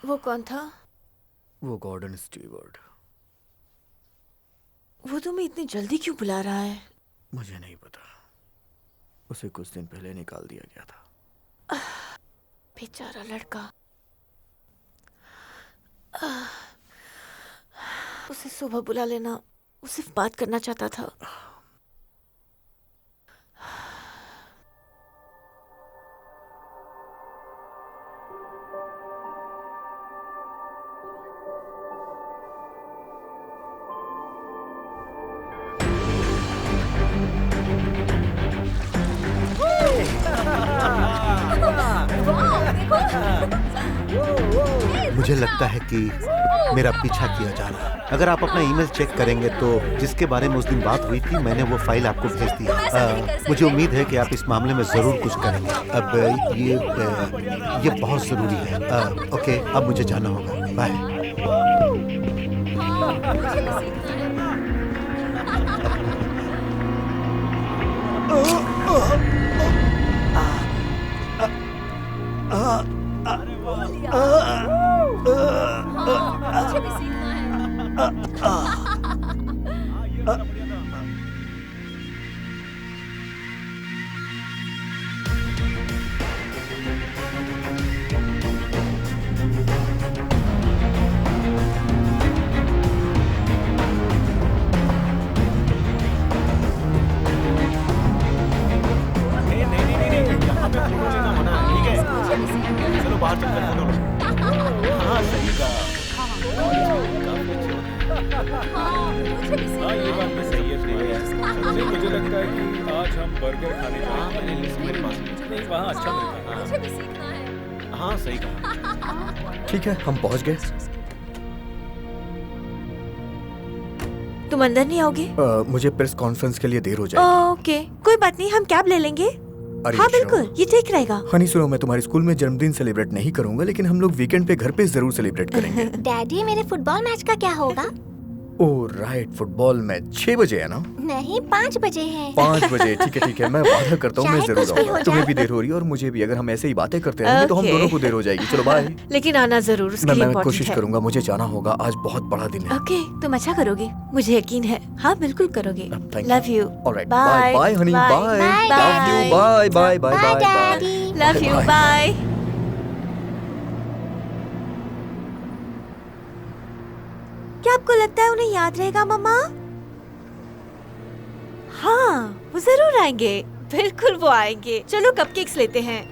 वो कौन था? वो गॉर्डन स्टीवर्ट। वो तुम्हें इतनी जल्दी क्यों बुला रहा है? मुझे नहीं पता, उसे कुछ दिन पहले निकाल दिया गया था। बेचारा लड़का। उसे सुबह बुला लेना, वो सिर्फ बात करना चाहता था। मुझे लगता है कि मेरा पीछा किया जा रहा है। अगर आप अपना ईमेल चेक करेंगे तो जिसके बारे में उस दिन बात हुई थी, मैंने वो फाइल आपको भेज दी। मुझे उम्मीद है कि आप इस मामले में जरूर कुछ करेंगे। अब ये बहुत जरूरी है। ओके, अब मुझे जाना होगा। बाय। मुझे भी सीखना है। चलो बाहर चलकर फोटो लो। हाँ सही कहा। हाँ ये बात भी सही है। नहीं, मुझे लगता है कि आज हम बर्गर खाने जाएंगे। मेरे पास नहीं, वहाँ अच्छा मिलता है। मुझे भी सीखना है। हाँ सही कहा। ठीक है, हम पहुंच गए। तुम अंदर नहीं आओगे? मुझे प्रेस कॉन्फ्रेंस के लिए देर हो जाएगी। ओके, कोई बात नहीं, हम कैब ले लेंगे। अरे हाँ बिल्कुल, ये ठीक रहेगा। हनी सुनो, मैं तुम्हारे स्कूल में जन्मदिन सेलिब्रेट नहीं करूंगा, लेकिन हम लोग वीकेंड पे घर पे जरूर सेलिब्रेट करेंगे। डैडी, मेरे फुटबॉल मैच का क्या होगा? ओह राइट, फुटबॉल मैच 6 बजे है ना? नहीं, 5 बजे है। 5 बजे, ठीक है, मैं वादा करता हूँ मैं चाहे जरूर कुछ भी हो आऊंगा। तुम्हें जाए। भी देर हो रही है और मुझे भी। अगर हम ऐसे ही बातें करते रहेंगे तो हम Okay. दोनों को देर हो जाएगी। चलो बाय। लेकिन आना जरूर, उसके लिए मैं इम्पोर्टेंट कोशिश है। करूंगा, मुझे जाना होगा, आज बहुत बड़ा दिन है। ओके, तुम अच्छा करोगे, मुझे यकीन है। हाँ बिल्कुल करोगे। Thank love you. Alright, bye bye honey, bye love you, bye bye bye bye bye daddy. Love you, Bye. Bye. क्या आपको लगता है उन्हें याद रहेगा मम्मा? हाँ, वो जरूर आएंगे। बिल्कुल वो आएंगे। चलो कपकेक्स लेते हैं।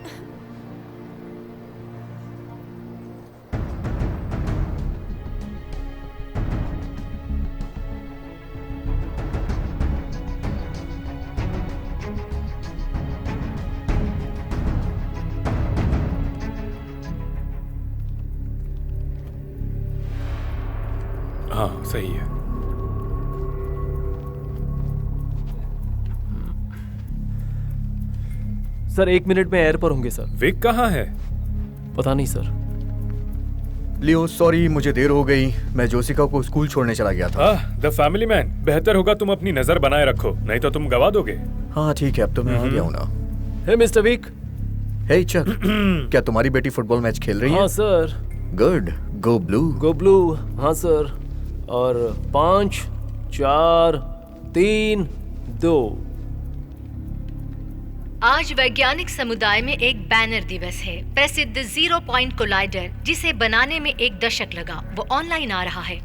हाँ सही है। सर 1 मिनट में एयर पर होंगे सर। विक कहाँ है? पता नहीं सर। लियो सॉरी, मुझे देर हो गई। मैं जोसिका को स्कूल छोड़ने चला गया था। द फैमिली मैन, बेहतर होगा तुम अपनी नजर बनाए रखो, नहीं तो तुम गवा दोगे। हाँ ठीक है, अब तो मैं आ गया हूँ ना। हे मिस्टर विक। हे चक, क्या तुम्हारी बेटी फुटबॉल मैच खेल रही है? हाँ सर। गुड, गो ब्लू। गो ब्लू। हाँ सर। और 5 4 3 2। आज वैज्ञानिक समुदाय में एक बैनर दिवस है। प्रसिद्ध जीरो पॉइंट कोलाइडर, जिसे बनाने में 1 दशक लगा, वो ऑनलाइन आ रहा है।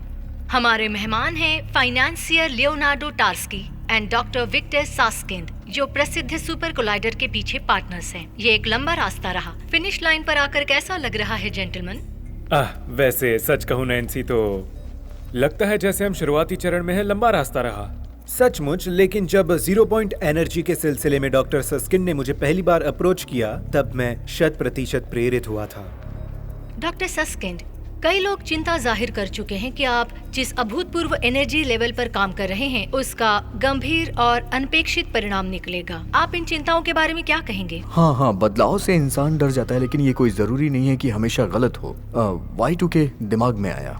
हमारे मेहमान हैं financier Leonardo Tarski and doctor Victor Susskind, जो प्रसिद्ध सुपर कोलाइडर के पीछे पार्टनर्स हैं। ये एक लंबा रास्ता रहा। फिनिश लाइन पर आकर कैसा लग रहा है जेंटलमैन? वैसे सच कहूँ नैन्सी, तो लगता है जैसे हम शुरुआती चरण में है। लंबा रास्ता रहा सचमुच, लेकिन जब 0 पॉइंट एनर्जी के सिलसिले में डॉक्टर सस्किन ने मुझे पहली बार अप्रोच किया, तब मैं 100% प्रेरित हुआ था। डॉक्टर सस्किंड, कई लोग चिंता जाहिर कर चुके हैं कि आप जिस अभूतपूर्व एनर्जी लेवल पर काम कर रहे हैं, उसका गंभीर और अनपेक्षित परिणाम निकलेगा। आप इन चिंताओं के बारे में क्या कहेंगे? हाँ, बदलाव से इंसान डर जाता है, लेकिन ये कोई जरूरी नहीं है कि हमेशा गलत हो। Y2K दिमाग में आया।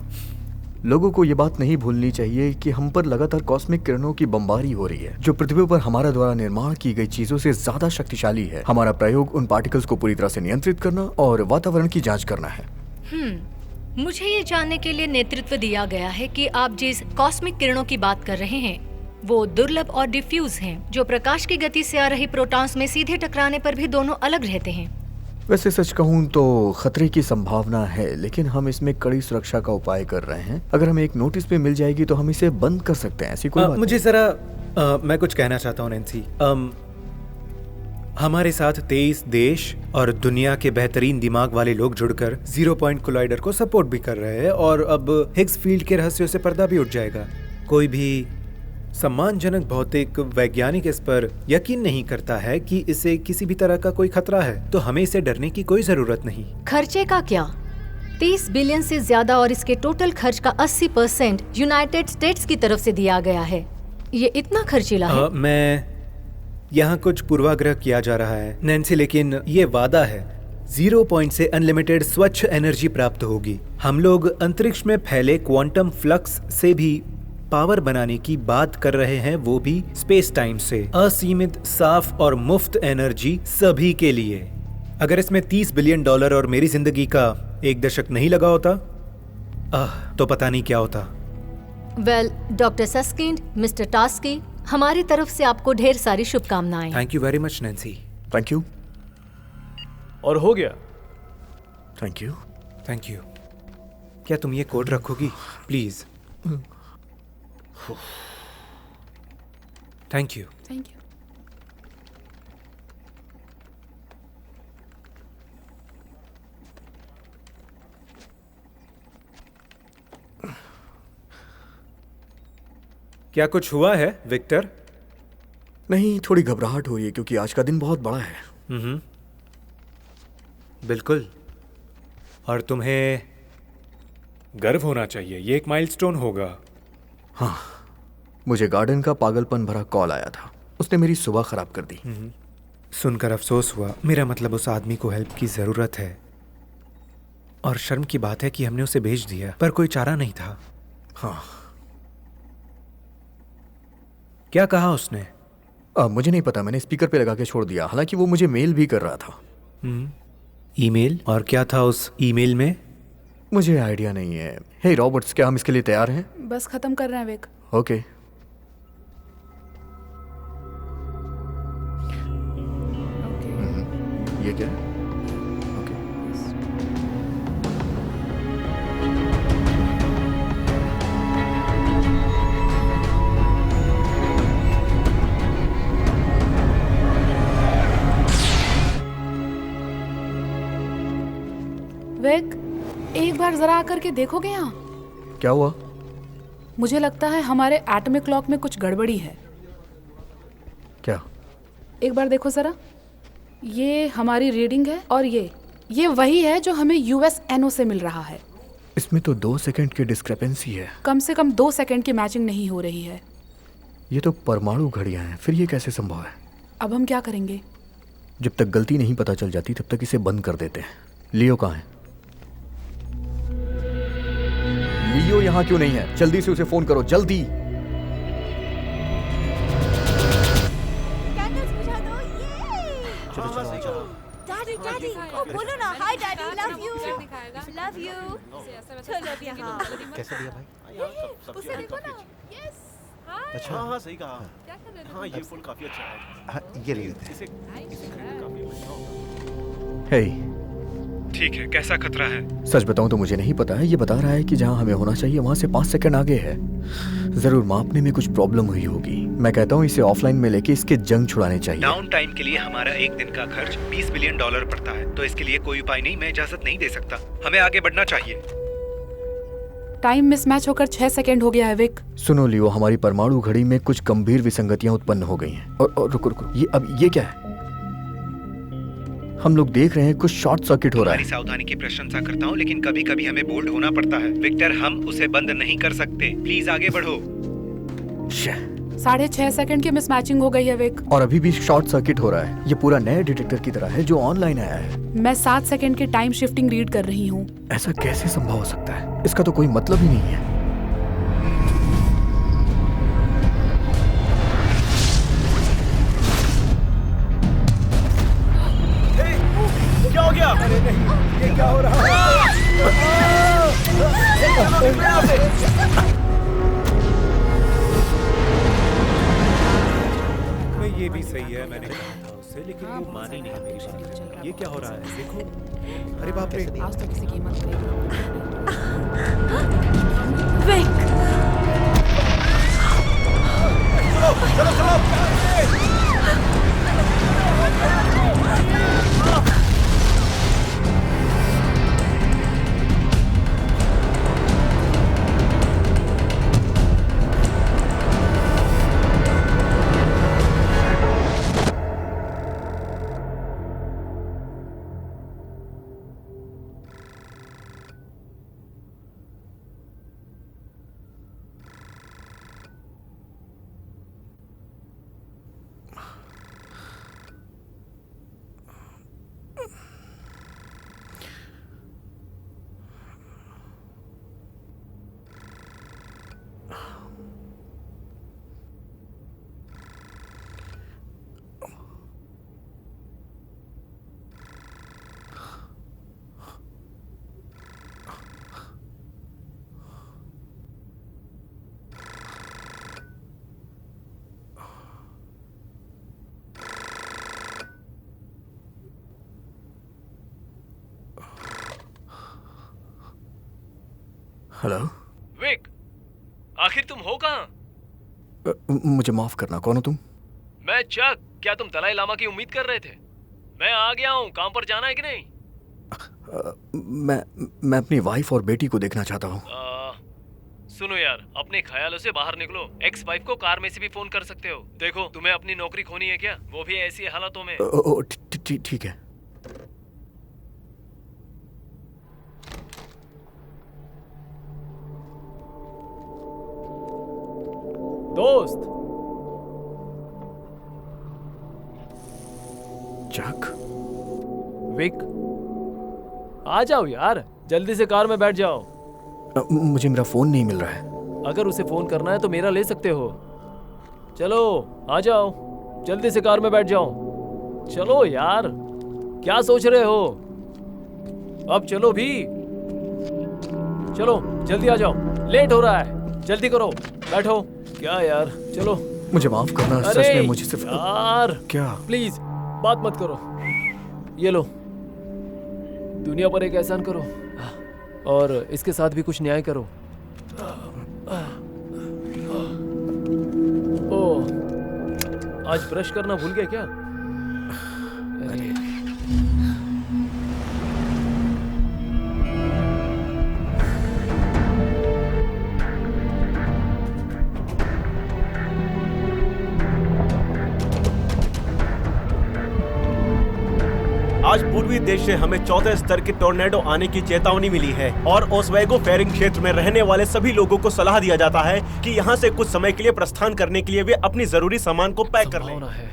लोगों को ये बात नहीं भूलनी चाहिए कि हम पर लगातार कॉस्मिक किरणों की बमबारी हो रही है, जो पृथ्वी पर हमारा द्वारा निर्माण की गई चीजों से ज्यादा शक्तिशाली है। हमारा प्रयोग उन पार्टिकल्स को पूरी तरह से नियंत्रित करना और वातावरण की जांच करना है। मुझे ये जानने के लिए नेतृत्व दिया गया है कि आप जिस कॉस्मिक किरणों की बात कर रहे हैं वो दुर्लभ और डिफ्यूज हैं, जो प्रकाश की गति से आ रही प्रोटॉन्स में सीधे टकराने पर भी दोनों अलग रहते हैं। वैसे सच कहूँ तो खतरे की संभावना है, लेकिन हम इसमें कड़ी सुरक्षा का उपाय कर रहे हैं। अगर हमें एक नोटिस पे मिल जाएगी तो हम इसे बंद कर सकते हैं। ऐसी कोई बात मुझे जरा मैं कुछ कहना चाहता हूँ नैन्सी। हमारे साथ 23 देश और दुनिया के बेहतरीन दिमाग वाले लोग जुड़कर 0 पॉइंट कोलाइडर को सपोर्ट भी कर रहे हैं, और अब हिग्स फील्ड के रहस्यों से पर्दा भी उठ जाएगा। कोई भी सम्मानजनक भौतिक वैज्ञानिक इस पर यकीन नहीं करता है कि इसे किसी भी तरह का कोई खतरा है, तो हमें इसे डरने की कोई जरूरत नहीं। खर्चे का क्या? 30 बिलियन से ज्यादा और इसके टोटल खर्च का 80% यूनाइटेड स्टेट्स की तरफ से दिया गया है। ये इतना खर्चीला है। मैं यहाँ कुछ पूर्वाग्रह किया जा रहा है नैन्सी, लेकिन ये वादा है 0 पॉइंट से अनलिमिटेड स्वच्छ एनर्जी प्राप्त होगी। हम लोग अंतरिक्ष में फैले क्वांटम फ्लक्स से भी पावर बनाने की बात कर रहे हैं, वो भी स्पेस टाइम से। असीमित, साफ और मुफ्त एनर्जी सभी के लिए। अगर इसमें $30 बिलियन और मेरी जिंदगी का 1 दशक नहीं लगा होता तो पता नहीं क्या होता। Well, doctor Susskind, mister Tarski, हमारी तरफ से आपको ढेर सारी शुभकामनाएं। Thank you very much Nancy. Thank you. और हो गया। Thank you. Thank you. क्या तुम ये कोड रखोगी please? Thank you. Thank you. क्या कुछ हुआ है विक्टर? नहीं, थोड़ी घबराहट हो रही है क्योंकि आज का दिन बहुत बड़ा है। बिल्कुल, और तुम्हें गर्व होना चाहिए। ये एक माइलस्टोन होगा। हाँ, मुझे गार्डन का पागलपन भरा कॉल आया था। उसने मेरी सुबह खराब कर दी। सुनकर अफसोस हुआ। मेरा मतलब उस आदमी को हेल्प की जरूरत है, और शर्म की बात है कि हमने उसे भेज दिया, पर कोई चारा नहीं था। हाँ। क्या कहा उसने? मुझे नहीं पता, मैंने स्पीकर पे लगा के छोड़ दिया। हालांकि वो मुझे मेल भी कर रहा था। ईमेल? और क्या था उस ईमेल में? मुझे आइडिया नहीं है। हे रॉबर्ट्स, क्या हम इसके लिए तैयार हैं? बस खत्म कर रहे हैं विक। ओके। ये क्या है? ओके। विक, एक बार जरा आकर के देखोगे यहाँ? क्या हुआ? मुझे लगता है हमारे एटॉमिक क्लॉक में कुछ गड़बड़ी है। क्या? एक बार देखो जरा। ये हमारी रीडिंग है और ये वही है जो हमें USNO से मिल रहा है। इसमें तो 2 सेकंड की डिस्क्रिपेंसी है। कम से कम 2 सेकंड की मैचिंग नहीं हो रही है। ये तो परमाणु घड़ियां हैं, फिर ये कैसे संभव है? अब हम क्या करेंगे? जब तक गलती नहीं पता चल जाती तब तक इसे बंद कर देते हैं। लियो कहाँ है? लियो यहाँ क्यों नहीं है? जल्दी से उसे फोन करो, जल्दी। कैंडल्स बुझा दो। ये डैडी डैडी, ओ बोलो ना, हाय daddy, love you love you. चलो अब यहाँ। कैसा दिया भाई? उसे देखो ना। यस। अच्छा, हाँ सही कहा। क्या कर रहे थे? हाँ, ये फूल काफी अच्छा है। हाँ, ये ले लेते हैं। इसे खरीदना काफी महंगा होगा। हे, ठीक है, कैसा खतरा है? सच बताऊं तो मुझे नहीं पता है। ये बता रहा है कि जहां हमें होना चाहिए वहां से 5 सेकंड आगे है। जरूर मापने में कुछ प्रॉब्लम हुई होगी। मैं कहता हूं इसे ऑफलाइन में लेके इसके जंग छुड़ाने चाहिए। डाउन टाइम के लिए हमारा 1 दिन का खर्च $20 बिलियन पड़ता है, तो इसके लिए कोई उपाय नहीं। मैं इजाजत नहीं दे सकता। हमें आगे बढ़ना चाहिए। टाइम मिसमैच होकर 6 सेकंड हो गया है विक। सुनो लियो, हमारी परमाणु घड़ी में कुछ गंभीर विसंगतियां उत्पन्न हो गई हैं। और रुको, ये क्या है? हम लोग देख रहे हैं कुछ शॉर्ट सर्किट हो रहा है। तुम्हारी सावधानी की प्रशंसा करता हूँ, लेकिन कभी कभी हमें बोल्ड होना पड़ता है। विक्टर, हम उसे बंद नहीं कर सकते। प्लीज आगे बढ़ो। 6.5 सेकंड की मिसमैचिंग हो गई है विक। और अभी भी शॉर्ट सर्किट हो रहा है। ये पूरा नया डिटेक्टर की तरह है जो ऑनलाइन आया है। मैं 7 सेकंड की टाइम शिफ्टिंग रीड कर रही हूँ। ऐसा कैसे संभव हो सकता है? इसका तो कोई मतलब ही नहीं है। क्या हो गया? अरे नहीं, ये क्या हो रहा है? सही है, मैंने कहा था उससे, लेकिन वो मान ही नहीं मेरी बात। ये क्या हो रहा है? देखो, अरे बाप रे। आज तो किसी कीमत पे विक, चलो चलो। हेलो विक, आखिर तुम हो कहाँ? मुझे माफ करना, कौन हो तुम? मैं चक। क्या तुम दलाई लामा की उम्मीद कर रहे थे? मैं आ गया हूँ। काम पर जाना है कि नहीं? मैं अपनी वाइफ और बेटी को देखना चाहता हूँ। सुनो यार, अपने ख्यालों से बाहर निकलो। एक्स वाइफ को कार में से भी फोन कर सकते हो। देखो, तुम्हें अपनी नौकरी खोनी है क्या? वो भी ऐसी हालातों में। ठीक है। दोस्त चक, विक, आ जाओ यार, जल्दी से कार में बैठ जाओ। मुझे मेरा फोन नहीं मिल रहा है। अगर उसे फोन करना है तो मेरा ले सकते हो। चलो आ जाओ, जल्दी से कार में बैठ जाओ। चलो यार, क्या सोच रहे हो? अब चलो भी, चलो जल्दी आ जाओ, लेट हो रहा है। जल्दी करो, बैठो। क्या यार, चलो। मुझे माफ करना, सच में मुझे सिर्फ यार क्या? प्लीज बात मत करो। ये लो, दुनिया पर एक एहसान करो और इसके साथ भी कुछ न्याय करो। ओह, आज ब्रश करना भूल गया क्या? अरे आज पूर्वी देश से हमें 14 स्तर के टोर्नेडो आने की चेतावनी मिली है और ओस्वेगो फेरिंग क्षेत्र में रहने वाले सभी लोगों को सलाह दिया जाता है कि यहाँ से कुछ समय के लिए प्रस्थान करने के लिए वे अपनी जरूरी सामान को पैक कर लें। है।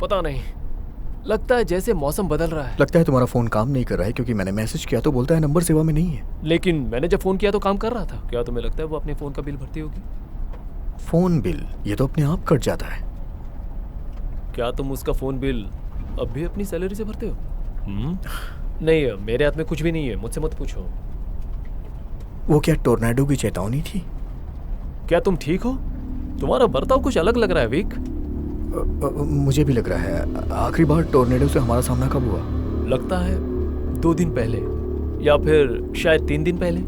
पता नहीं, लगता है जैसे मौसम बदल रहा है। लगता है तुम्हारा फोन काम नहीं कर रहा है, क्योंकि मैंने मैसेज किया तो बोलता है नंबर सेवा में नहीं है। लेकिन मैंने जब फोन किया तो काम कर रहा था। क्या तुम्हें लगता है वो अपने फोन का बिल भरती होगी? फोन बिल ये तो अपने आप कट जाता है। क्या तुम उसका फोन बिल अब भी अपनी सैलरी से भरते हो? नहीं, मेरे हाथ में कुछ भी नहीं है, मुझसे मत पूछो। वो क्या टोर्नेडो की चेतावनी थी? क्या तुम ठीक हो? तुम्हारा बर्ताव कुछ अलग लग रहा है विक। मुझे भी लग रहा है। आखिरी बार टोर्नेडो से हमारा सामना कब हुआ? लगता है 2 दिन पहले, या फिर शायद 3 दिन पहले।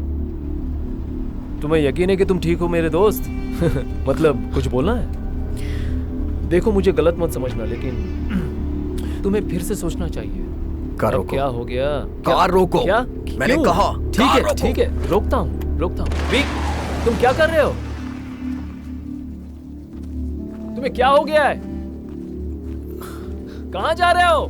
तुम्हें यकीन है कि तुम ठीक हो मेरे दोस्त? मतलब कुछ बोलना है? देखो, मुझे गलत मत समझना, लेकिन तुम्हें फिर से सोचना चाहिए। कार रोको। क्या हो गया? कार रोको। क्या? मैंने कहा ठीक है, रोकता हूँ। विक, तुम क्या कर रहे हो? तुम्हें क्या हो गया है? कहाँ जा रहे हो?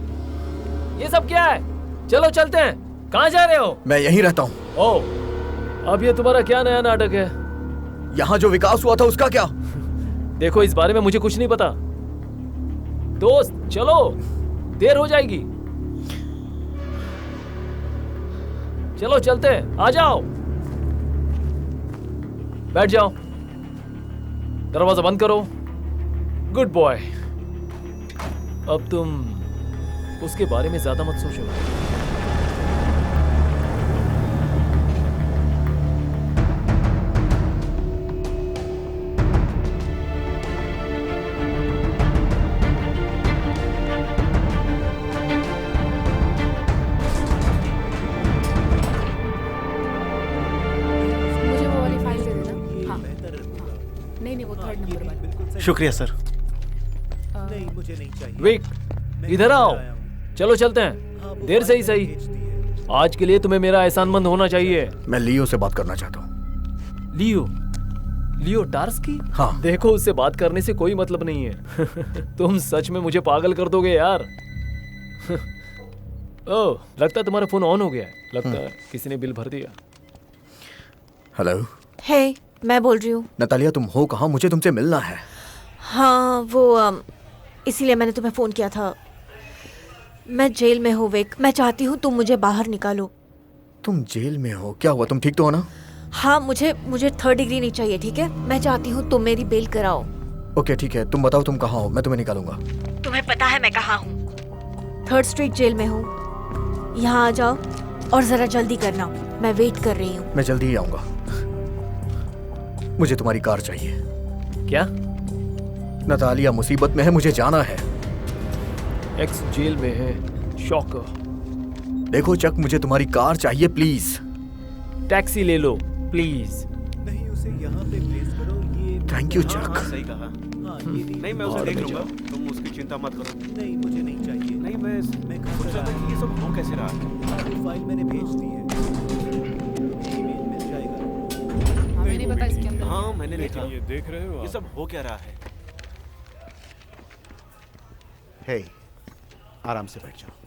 ये सब क्या है? चलो चलते हैं। कहाँ जा रहे हो? मैं यहीं रहता हूँ। ओह, अब ये तुम्हारा क्या नया नाटक है? यहाँ जो विकास हुआ था उसका क्या? देखो, इस बारे में मुझे कुछ नहीं पता। दोस्त चलो, देर हो जाएगी। चलो चलते हैं, आ जाओ। बैठ जाओ, दरवाजा बंद करो। Good boy. अब तुम उसके बारे में ज्यादा मत सोचो। शुक्रिया सर। नहीं, मुझे नहीं चाहिए। विक, इधर आओ, चलो चलते हैं। देर से ही सही, आज के लिए तुम्हें मेरा एहसानमंद होना चाहिए। मैं लियो से बात करना चाहता हूँ। लियो टार्स्की? हाँ। देखो, उससे बात करने से कोई मतलब नहीं है। तुम सच में मुझे पागल कर दोगे यार। ओह, लगता है तुम्हारा फोन ऑन हो गया है। लगता है किसी ने बिल भर दिया। हेलो। हे, मैं बोल रही हूँ। नतालिया, तुम हो कहाँ? मुझे तुमसे मिलना है। हाँ, वो इसीलिए मैंने तुम्हें फोन किया था। मैं जेल में हूँ विक, मैं चाहती हूँ तुम मुझे बाहर निकालो। तुम जेल में हो? क्या हुआ? तुम ठीक तो हो ना? हाँ, मुझे 3rd डिग्री नहीं चाहिए, ठीक है? मैं चाहती हूँ तुम मेरी बेल कराओ। ओके ठीक है, तुम बताओ तुम कहाँ हो, मैं तुम्हें निकालूंगा। तुम्हें पता है मैं कहाँ हूँ? 3rd स्ट्रीट जेल में हूँ। यहाँ आ जाओ और जरा जल्दी करना, मैं वेट कर रही हूँ। मैं जल्दी ही आऊंगा। मुझे तुम्हारी कार चाहिए। क्या? नतालिया मुसीबत में है, मुझे जाना है। एक्स जेल में है, शॉकर। देखो चक, मुझे तुम्हारी कार चाहिए प्लीज। टैक्सी ले लो प्लीज। नहीं, उसे यहाँ पे प्लेस करो। ये थैंक यू चक। सही कहा। हाँ, ये भी। नहीं, मैं उसे देख लूंगा, तुम उसकी चिंता मत करो। नहीं, मुझे नहीं चाहिए। नहीं, मैं सोच रहा था कि ये सब हो कैसे रहा है। फाइल मैंने भेज दी है, ईमेल मिल जाएगा। हमें नहीं पता इसके अंदर। हाँ, मैंने देखा। ये देख रहे हो ये सब हो क्या रहा है? हे, आराम से बैठ जाओ।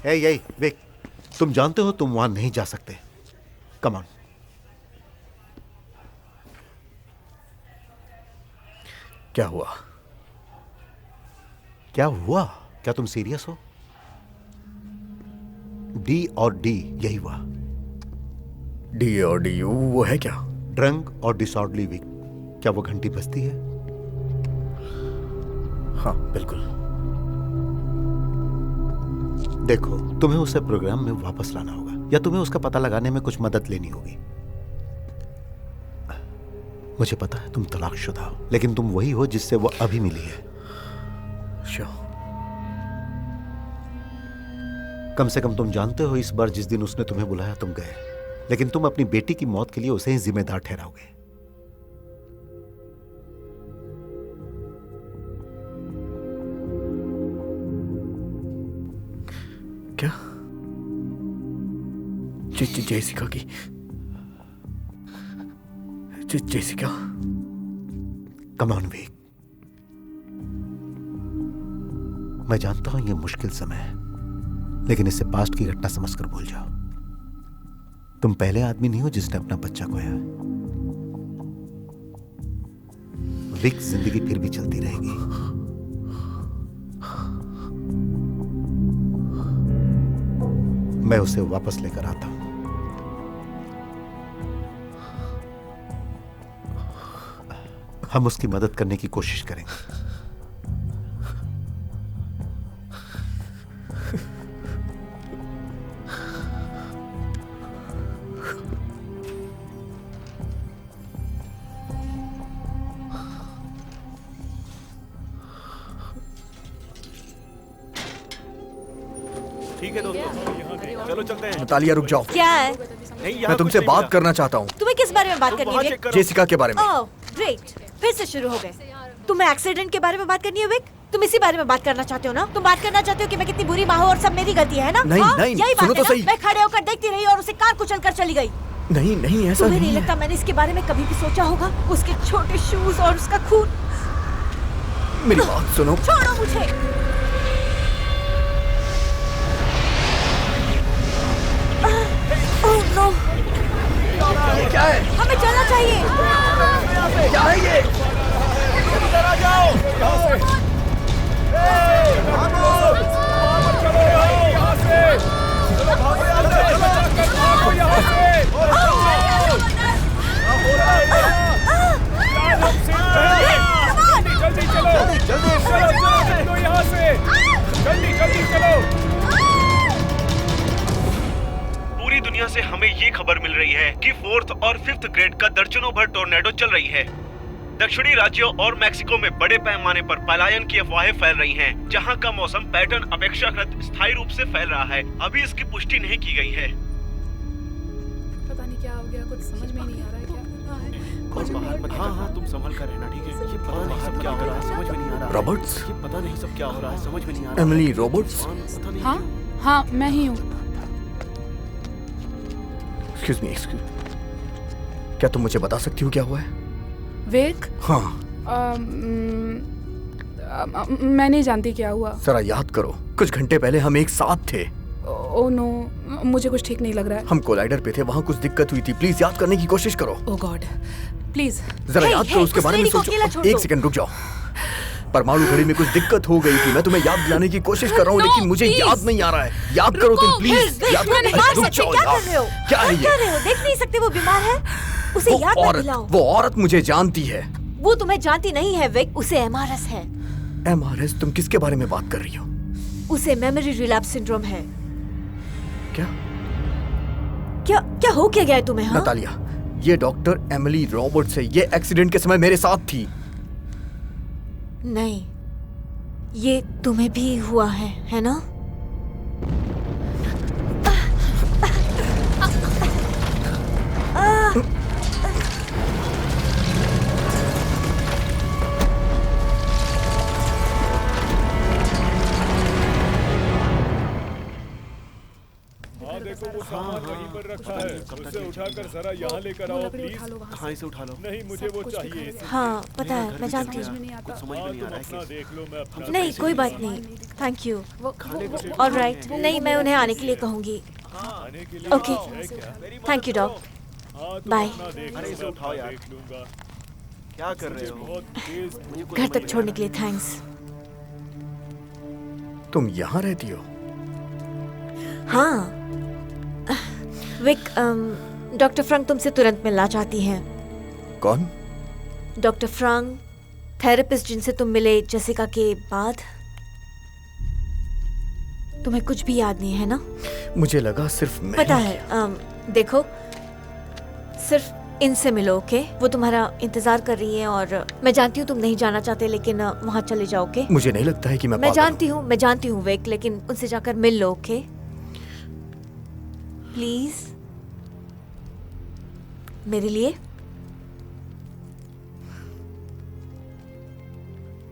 यही विक, तुम जानते हो तुम वहां नहीं जा सकते। Come on. क्या हुआ? क्या हुआ? क्या तुम सीरियस हो? डी और डी यही हुआ। डी और डी वो है क्या? ड्रंक और डिसऑर्डरली वीक। क्या वो घंटी बजती है? हाँ बिल्कुल। देखो, तुम्हें उसे प्रोग्राम में वापस लाना होगा, या तुम्हें उसका पता लगाने में कुछ मदद लेनी होगी। मुझे पता है तुम तलाकशुदा हो, लेकिन तुम वही हो जिससे वो अभी मिली है। श्योर। कम से कम तुम जानते हो इस बार जिस दिन उसने तुम्हें बुलाया तुम गए, लेकिन तुम अपनी बेटी की मौत के लिए उसे ही जिम्मेदार ठहराओगे। क्या? जेसिका की? जेसिका? कम ऑन विक, मैं जानता हूं ये मुश्किल समय है, लेकिन इससे पास्ट की घटना समझकर भूल जाओ। तुम पहले आदमी नहीं हो जिसने अपना बच्चा खोया। विक, जिंदगी फिर भी चलती रहेगी। मैं उसे वापस लेकर आता हूं। हम उसकी मदद करने की कोशिश करेंगे। ठीक है दोस्तों, चलो चलते हैं। नतालिया रुक जाओ। क्या है? नहीं, यहाँ मैं तुमसे कुछ नहीं बात करना चाहता हूँ। तुम्हें किस बारे में बात करनी है वहाँ विक? check करो। जेसिका के बारे में। ओह ग्रेट, फिर से शुरू हो गए। तुम्हें एक्सीडेंट के बारे में बात करनी है विक? तुम इसी बारे में बात करना चाहते हो ना? तुम बात करना चाहते हो कि मैं कितनी बुरी माँ हूँ और सब मेरी गलती है ना? नहीं, हाँ? नहीं, यही सुनो बात है तो ना? सही। मैं खड़े होकर देखती रही और उसे कार कुचल कर चली गई। नहीं नहीं, ऐसा तुम्हें नहीं नहीं है। लगता मैंने इसके बारे में कभी भी सोचा होगा? उसके छोटे शूज और उसका खून। मेरी बात सुनो। छोड़ो मुझे। ओह नो, ये क्या है? हमें चलना चाहिए। क्या है ये? इधर आ जाओ। यहाँ से। चलो यहाँ से। चलो भागो यहाँ से। भागो यहाँ से। जल्दी चलो। चलो यहाँ से। जल्दी चलो। पूरी दुनिया से हमें ये खबर मिल रही है कि 4th और 5th ग्रेड का दर्जनों भर टोर्नेडो चल रही है। दक्षिणी राज्यों और मैक्सिको में बड़े पैमाने पर पलायन की अफवाहें फैल रही हैं, जहां का मौसम पैटर्न अपेक्षाकृत स्थायी रूप से फैल रहा है। अभी इसकी पुष्टि नहीं की गई है। पता नहीं क्या हो गया, कुछ समझ में नहीं आ रहा है क्या करना है। और बाहर मत। हाँ तुम संभल कर रहना, ठीक है? ये पता नहीं सब क्या हो रहा है, समझ में नहीं आ रहा है। रॉबर्ट्स? ये पता नहीं सब क्या हो रहा है, समझ में नहीं आ रहा। Emily Roberts? पता नहीं। हाँ हाँ मैं ही हूँ। एक्सक्यूज मी, क्या तुम मुझे बता सकती हो क्या हुआ है? वेक? हाँ। मैं नहीं जानती क्या हुआ। जरा याद करो, कुछ घंटे पहले हम एक साथ थे। ओह नो, मुझे कुछ ठीक नहीं लग रहा है। हम कोलाइडर पे थे, वहाँ कुछ दिक्कत हुई थी। प्लीज याद करने की कोशिश करो। ओह गॉड, प्लीज जरा याद करो, उसके बारे में सोचो। एक सेकंड रुक जाओ। परमाणु घड़ी में कुछ दिक्कत हो गई थी। मैं तुम्हें याद दिलाने की कोशिश कर रहा हूँ, लेकिन मुझे याद नहीं आ रहा है। याद करो तुम, प्लीज याद करो। रुक जाओ यार। क्या है ये? देख नहीं सकते वो बीमार है, उसे याद मत दिलाओ। वो औरत मुझे जानती है। वो तुम्हें जानती नहीं है विक, उसे एमआरएस है। एमआरएस? तुम किसके बारे में बात कर रही हो? उसे मेमोरी रिलैप्स सिंड्रोम है। क्या क्या क्या हो क्या गया है तुम्हें? हाँ? नतालिया, ये डॉक्टर एमिली रॉबर्ट्स है। ये एक्सीडेंट के समय मेरे साथ थी। नहीं, ये तुम्हें भी हुआ है ना? देखो वो सामान वहीं पर रखा है, उसे उठाकर जरा यहाँ लेकर आओ प्लीज। हाँ इसे उठा लो। नहीं मुझे वो चाहिए। हाँ पता है, मैं जानती हूँ। कुछ समझ में नहीं आ रहा है। देख लो, मैं अपना। नहीं कोई बात नहीं, थैंक यू। ऑलराइट, नहीं मैं उन्हें आने के लिए कहूँगी। Okay, thank you dog, bye. अरे इसे उठाओ यार। क्या कर रहे हो? घर तक छोड़ने के लिए थैंक्स। तुम यहाँ रहती हो? हाँ विक, डॉक्टर फ्रंक तुमसे तुरंत मिलना चाहती हैं। कौन? डॉक्टर फ्रंक, थेरेपिस्ट जिनसे तुम मिले जेसिका के बाद। तुम्हें कुछ भी याद नहीं है ना? मुझे लगा सिर्फ मैं। पता है, देखो सिर्फ इनसे मिलो, ओके? वो तुम्हारा इंतजार कर रही है और मैं जानती हूँ तुम नहीं जाना चाहते, लेकिन वहाँ चले जाओ, ओके? मुझे नहीं लगता है कि मैं जानती हूँ विक, लेकिन उनसे जाकर मिल लो, ओके? प्लीज मेरे लिए।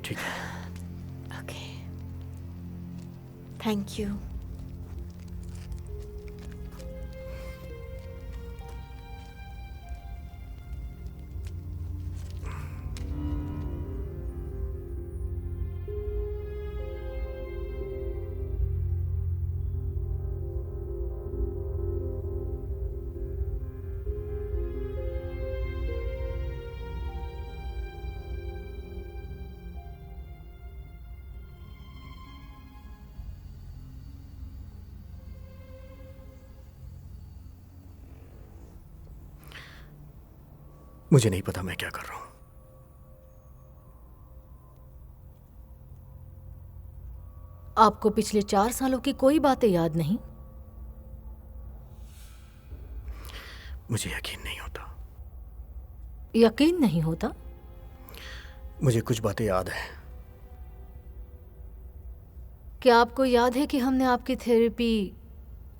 ठीक है। Okay, thank you. मुझे नहीं पता मैं क्या कर रहा हूं। आपको पिछले 4 सालों की कोई बातें याद नहीं? मुझे यकीन नहीं होता। यकीन नहीं होता? मुझे कुछ बातें याद है। क्या आपको याद है कि हमने आपकी थेरेपी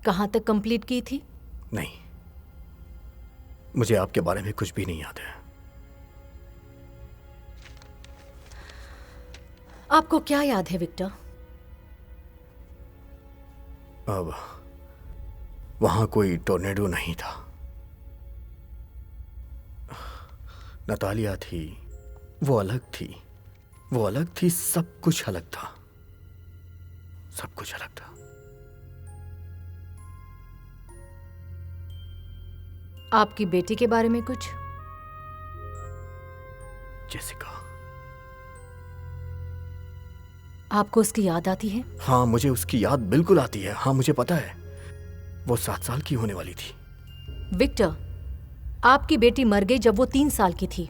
कहाँ तक कंप्लीट की थी? नहीं, मुझे आपके बारे में कुछ भी नहीं याद है। आपको क्या याद है विक्टर? अब वहां कोई टोर्नेडो नहीं था। नतालिया थी, वो अलग थी, वो अलग थी, सब कुछ अलग था, सब कुछ अलग था। आपकी बेटी के बारे में कुछ? जेसिका। आपको उसकी याद आती है? हाँ, मुझे उसकी याद बिल्कुल आती है। हाँ, मुझे पता है, वो 7 साल की होने वाली थी। विक्टर, आपकी बेटी मर गई जब वो 3 साल की थी।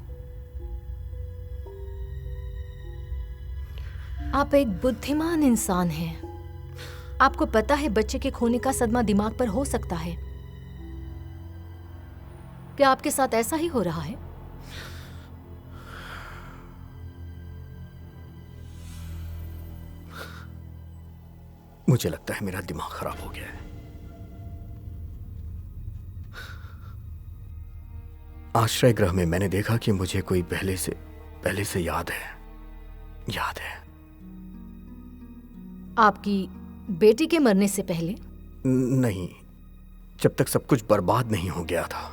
आप एक बुद्धिमान इंसान हैं। आपको पता है बच्चे के खोने का सदमा दिमाग पर हो सकता है। क्या आपके साथ ऐसा ही हो रहा है? मुझे लगता है मेरा दिमाग खराब हो गया है। आश्रय गृह में मैंने देखा कि मुझे कोई पहले से याद है। आपकी बेटी के मरने से पहले? नहीं, जब तक सब कुछ बर्बाद नहीं हो गया था,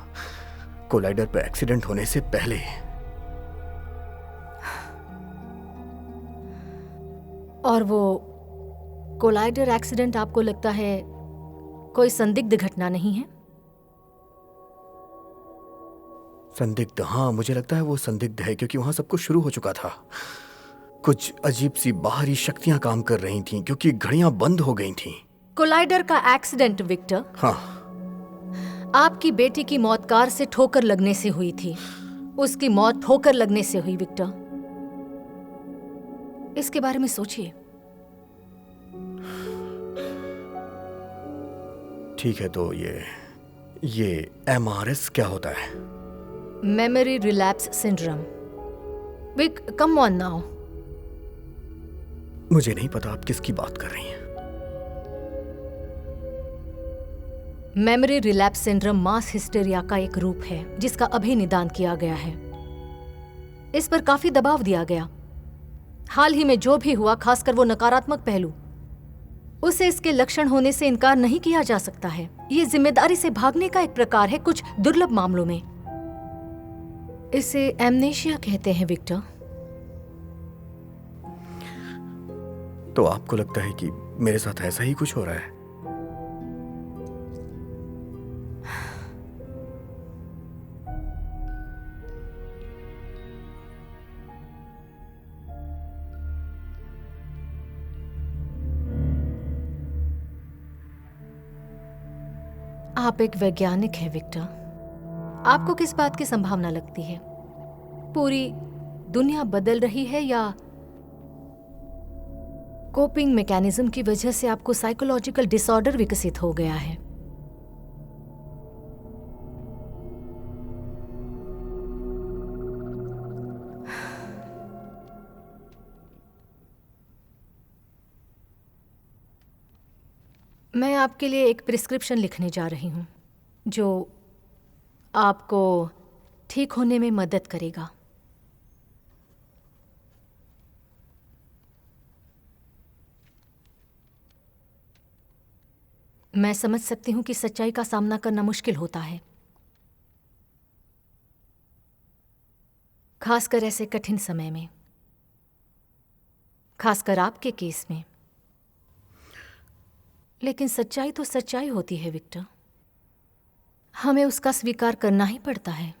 कोलाइडर पे एक्सीडेंट होने से पहले। और वो कोलाइडर एक्सीडेंट आपको लगता है कोई संदिग्ध घटना नहीं है? संदिग्ध? हाँ, मुझे लगता है वो संदिग्ध है, क्योंकि वहां सब कुछ शुरू हो चुका था। कुछ अजीब सी बाहरी शक्तियां काम कर रही थीं, क्योंकि घड़ियां बंद हो गई थीं। कोलाइडर का एक्सीडेंट विक्टर, हाँ, आपकी बेटी की मौत कार से ठोकर लगने से हुई थी। उसकी मौत ठोकर लगने से हुई विक्टर। इसके बारे में सोचिए। ठीक है, तो ये MRS क्या होता है? Memory relapse syndrome. Vic, come on now. मुझे नहीं पता आप किसकी बात कर रही हैं। Memory relapse syndrome mass hysteria का एक रूप है जिसका अभी निदान किया गया है। इस पर काफी दबाव दिया गया। हाल ही में जो भी हुआ, खासकर वो नकारात्मक पहलू, उसे इसके लक्षण होने से इनकार नहीं किया जा सकता है। ये जिम्मेदारी से भागने का एक प्रकार है कुछ दुर्लभ मामलों में। इसे एमनेशिया कहते हैं विक्टर। तो आपको लगता है कि मेरे साथ ऐसा ही कुछ हो रहा है? आप एक वैज्ञानिक हैं विक्टर। आपको किस बात की संभावना लगती है? पूरी दुनिया बदल रही है या कोपिंग मैकेनिज्म की वजह से आपको साइकोलॉजिकल डिसऑर्डर विकसित हो गया है? मैं आपके लिए एक प्रिस्क्रिप्शन लिखने जा रही हूं जो आपको ठीक होने में मदद करेगा। मैं समझ सकती हूं कि सच्चाई का सामना करना मुश्किल होता है, खासकर ऐसे कठिन समय में, खासकर आपके केस में। लेकिन सच्चाई तो सच्चाई होती है विक्टर। हमें उसका स्वीकार करना ही पड़ता है।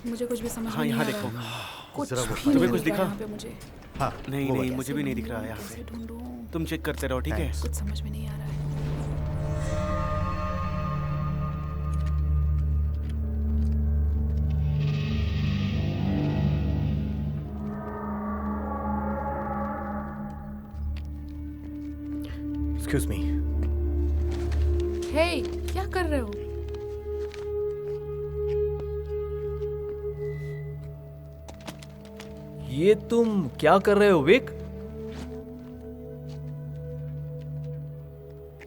मुझे कुछ भी समझ हाँ, में यहाँ नहीं आ देखो। रहा है। कुछ जरा वो भी तुम्हें नहीं कुछ दिख रहा दिखा? यहाँ पे मुझे। हाँ, नहीं वो नहीं, वाला। मुझे भी नहीं दिख रहा है यहाँ कैसे पे। ढूंढूं? तुम चेक करते रहो, ठीक है? कुछ समझ में नहीं आ रहा है। Excuse me. हे, क्या कर रहे हो? ये तुम क्या कर रहे हो विक?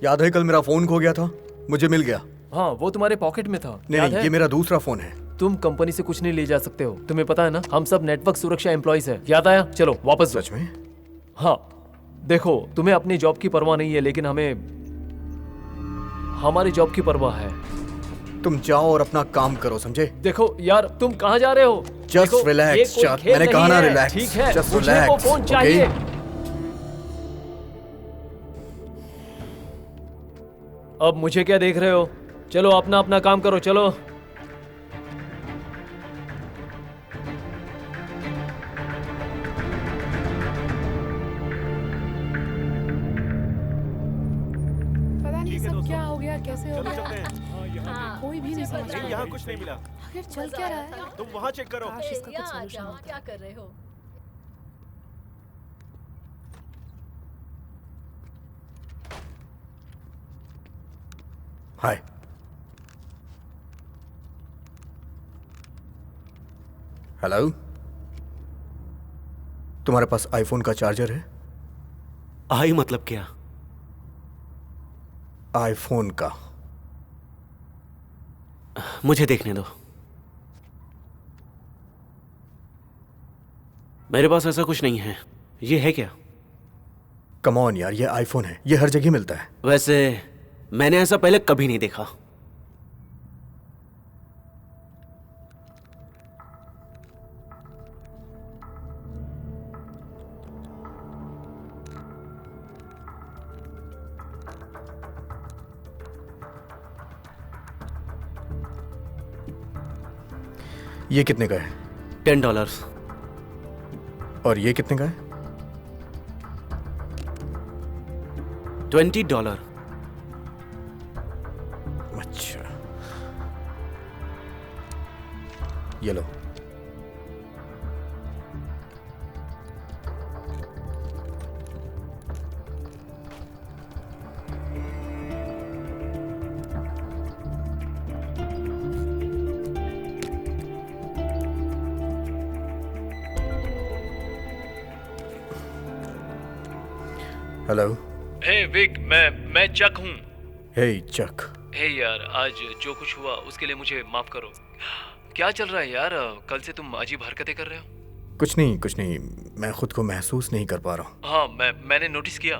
याद है कल मेरा फोन खो गया था, मुझे मिल गया। हाँ, वो तुम्हारे पॉकेट में था। नहीं नहीं, ये मेरा दूसरा फोन है। तुम कंपनी से कुछ नहीं ले जा सकते हो, तुम्हें पता है ना, हम सब नेटवर्क सुरक्षा एम्प्लॉइज हैं। याद आया? चलो वापस दो। सच में? हाँ, देखो तुम्हें अपनी जॉब की परवाह नहीं है, लेकिन हमें हमारी जॉब की परवाह है। तुम जाओ और अपना काम करो, समझे? देखो यार, तुम कहाँ जा रहे हो? जस्ट रिलैक्स चार, मैंने कहा ना रिलैक्स। ठीक है, जस्ट मुझे वो रिलैक्स, फोन चाहिए। अब मुझे क्या देख रहे हो? चलो अपना अपना काम करो, चलो। पता नहीं सब क्या हो गया, कैसे हो चलते गया, हैं। कोई भी नहीं समझ नहीं, यहाँ कुछ नहीं मिला। आखिर चल क्या रहा है? तुम वहाँ चेक करो। काश इसका कुछ सॉल्यूशन होता। क्या कर रहे हो? हाय। हेलो, तुम्हारे पास आईफोन का चार्जर है? आई मतलब क्या? आईफोन का। मुझे देखने दो। मेरे पास ऐसा कुछ नहीं है। ये है क्या? कम ऑन यार, ये आईफोन है, ये हर जगह मिलता है। वैसे मैंने ऐसा पहले कभी नहीं देखा। ये कितने का है? $10। और ये कितने का है? $20। अच्छा, ये लो। हेलो। हे विक, मैं चक हूँ। हे चक। हे यार, आज जो कुछ हुआ उसके लिए मुझे माफ करो। क्या चल रहा है यार? कल से तुम अजीब हरकतें कर रहे हो। कुछ नहीं, मैं खुद को महसूस नहीं कर पा रहा हूँ। हाँ, मैंने नोटिस किया।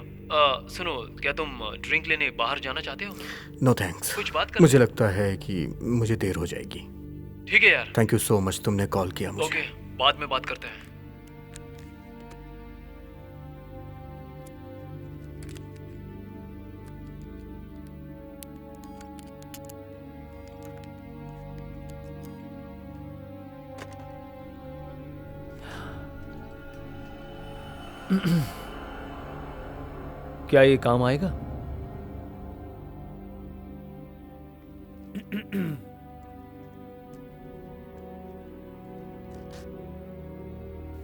सुनो, क्या तुम ड्रिंक लेने बाहर जाना चाहते हो? No thanks. कुछ बात कर। मुझे लगता है कि मुझे देर हो जाएगी। ठीक है यार। थैंक यू सो मच, तुमने कॉल किया मुझे। ओके, बाद में बात करते हैं। क्या ये काम आएगा?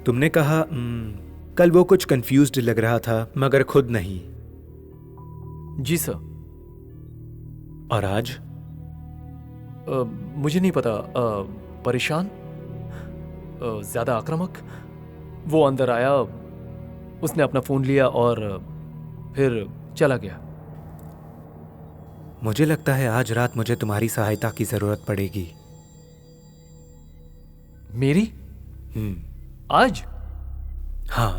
तुमने कहा कल वो कुछ कंफ्यूज्ड लग रहा था, मगर खुद नहीं। जी सर। और आज? मुझे नहीं पता। परेशान, ज्यादा आक्रामक। वो अंदर आया, उसने अपना फोन लिया और फिर चला गया। मुझे लगता है आज रात मुझे तुम्हारी सहायता की जरूरत पड़ेगी। मेरी? आज? हाँ।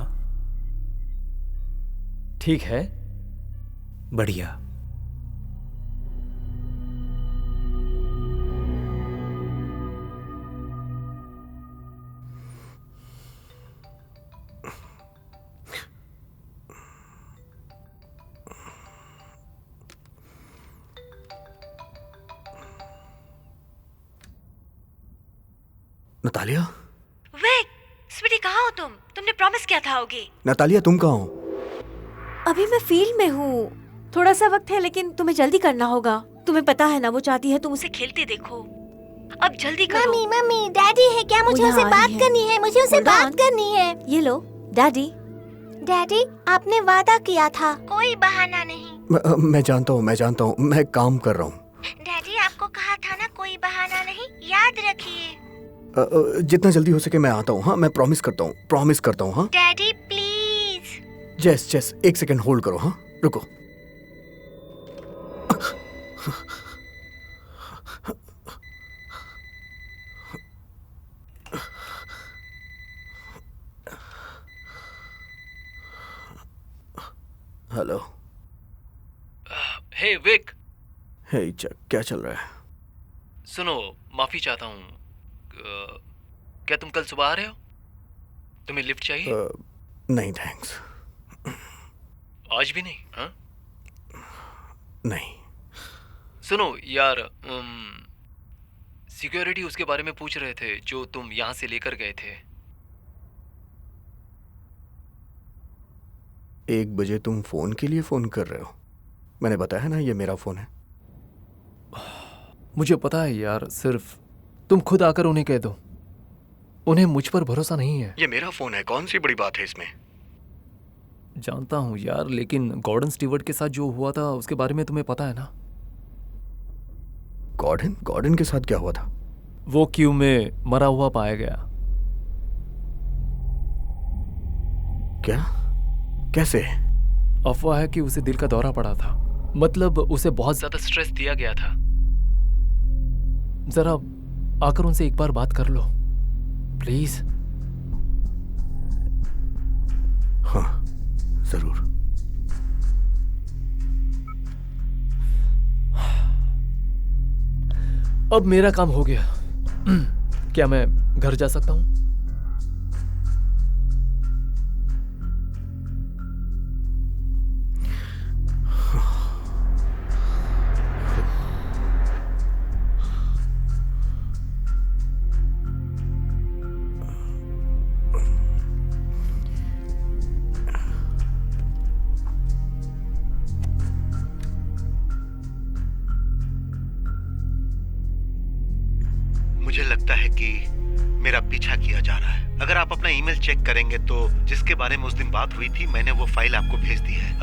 ठीक है। बढ़िया। नतालिया? विक, स्वीटी कहाँ हो तुम? तुमने प्रॉमिस किया था आओगी। नतालिया, तुम कहाँ हो? अभी मैं फील्ड में हूँ। थोड़ा सा वक्त है, लेकिन तुम्हें जल्दी करना होगा। तुम्हें पता है ना, वो चाहती है तुम उसे खेलते देखो। अब जल्दी करो। मम्मी, डैडी है क्या? मुझे उससे बात करनी है। मुझे उससे बात करनी है। ये लो, डैडी। डैडी, आपने वादा किया था। कोई बहाना नहीं। मैं जानता हूँ, मैं काम कर रहा हूँ। डैडी आपको कहा था ना कोई बहाना नहीं, याद रखिए। जितना जल्दी हो सके मैं आता हूँ। हाँ, मैं प्रॉमिस करता हूँ। हाँ डैडी प्लीज। जेस 1 सेकंड होल्ड करो। हाँ रुको। हेलो। हे विक। हे चक, क्या चल रहा है? सुनो, माफी चाहता हूँ। क्या तुम कल सुबह आ रहे हो? तुम्हें लिफ्ट चाहिए? नहीं थैंक्स। आज भी नहीं? हाँ? नहीं। सुनो यार, सिक्योरिटी उसके बारे में पूछ रहे थे जो तुम यहाँ से लेकर गए थे। 1 बजे तुम फोन के लिए फोन कर रहे हो? मैंने बताया ना ये मेरा फोन है। मुझे पता है यार, सिर्फ तुम खुद आकर उन्हें कह दो। उन्हें मुझ पर भरोसा नहीं है। ये मेरा फोन है, कौन सी बड़ी बात है इसमें? जानता हूँ यार, लेकिन गॉर्डन स्टीवर्ट के साथ जो हुआ था उसके बारे में तुम्हें पता है ना? गॉर्डन के साथ क्या हुआ था? वो क्यू में मरा हुआ पाया गया। क्या? कैसे? अफवाह है कि उसे दिल का दौरा पड़ा था। मतलब उसे बहुत ज्यादा स्ट्रेस दिया गया था। जरा आकर उनसे एक बार बात कर लो प्लीज। हाँ जरूर। अब मेरा काम हो गया। क्या मैं घर जा सकता हूं? मुझे लगता है कि मेरा पीछा किया जा रहा है। अगर आप अपना ईमेल चेक करेंगे तो जिसके बारे में उस दिन बात हुई थी, मैंने वो फाइल आपको भेज दी है।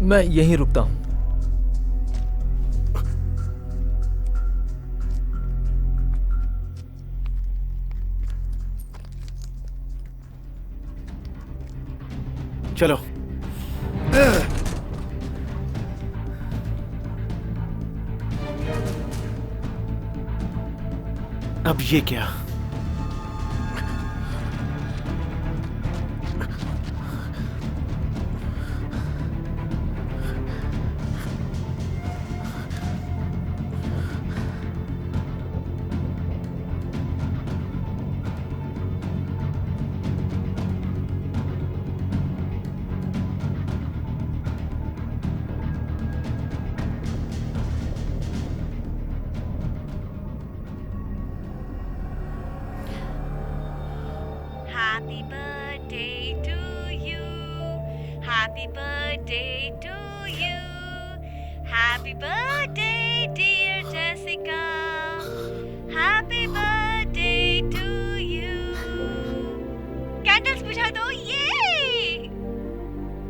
मैं यहीं रुकता हूं। चलो। अब ये क्या? Happy birthday to you. Happy birthday to you. Happy birthday, dear Jessica. Happy birthday to you. Candles बुझा दो, ये.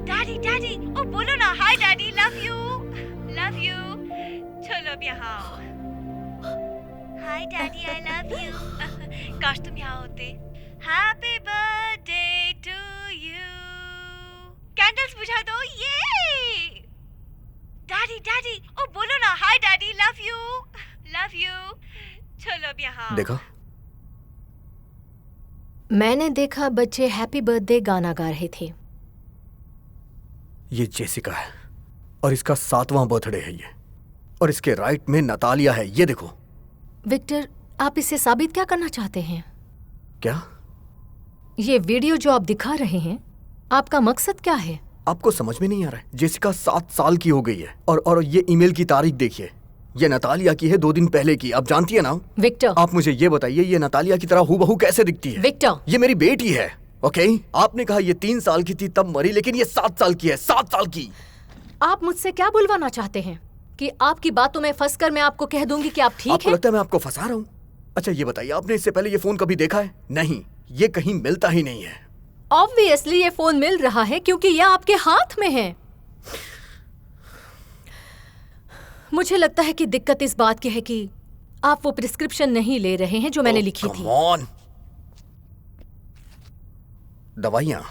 Daddy, daddy, ओ बोलो ना, hi daddy, love you, love you. चलो अब यहाँ आओ. Hi daddy, I love you. काश तुम यहाँ होते. Happy birthday to you. Candles बुझा दो, ये. Daddy, daddy, ओ बोलो ना, hi daddy, love you, love you. चलो अब यहाँ. देखा? मैंने देखा बच्चे हैप्पी बर्थडे गाना गा रहे थे। ये जेसिका है और इसका 7वां बर्थडे है ये, और इसके राइट में नतालिया है, ये देखो। विक्टर, आप इससे साबित क्या करना चाहते हैं? क्या? ये वीडियो जो आप दिखा रहे हैं, आपका मकसद क्या है? आपको समझ में नहीं आ रहा है? जेसिका 7 साल की हो गई है, और ये ईमेल की तारीख देखिए, ये नतालिया की है 2 दिन पहले की। आप जानती है ना? विक्टर, आप मुझे ये बताइए, ये नतालिया की तरह हूबहू कैसे दिखती है? विक्टर, ये मेरी बेटी है। ओके, आपने कहा ये 3 साल की थी तब मरी, लेकिन ये 7 साल की है, 7 साल की। आप मुझसे क्या बुलवाना चाहते हैं? कि आपकी बातों में फंसकर मैं आपको कह दूंगी कि आप ठीक आपको हैं? लगता है मैं आपको फंसा रहा हूँ? अच्छा ये बताइए, आपने इससे पहले ये फोन कभी देखा है? नहीं, ये कहीं मिलता ही नहीं है। ऑब्वियसली ये फोन मिल रहा है क्योंकि ये आपके हाथ में है। मुझे लगता है कि दिक्कत इस बात की है कि आप वो प्रिस्क्रिप्शन नहीं ले रहे हैं जो मैंने लिखी थी। दवाइयां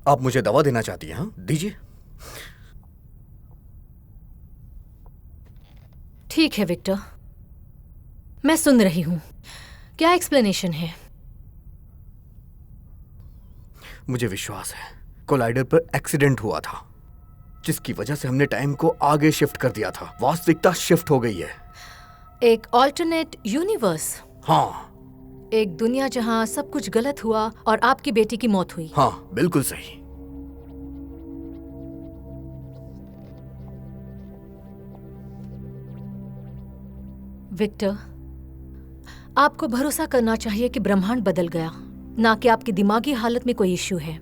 आप मुझे दवा देना चाहती हैं? हाँ, दीजिए। ठीक है विक्टर, मैं सुन रही हूं। क्या एक्सप्लेनेशन है? मुझे विश्वास है कोलाइडर पर एक्सीडेंट हुआ था, जिसकी वजह से हमने टाइम को आगे शिफ्ट कर दिया था। वास्तविकता शिफ्ट हो गई है। एक ऑल्टरनेट यूनिवर्स? हाँ। एक दुनिया जहां सब कुछ गलत हुआ और आपकी बेटी की मौत हुई। हाँ, बिल्कुल सही। विक्टर, आपको भरोसा करना चाहिए कि ब्रह्मांड बदल गया, ना कि आपकी दिमागी हालत में कोई इश्यू है।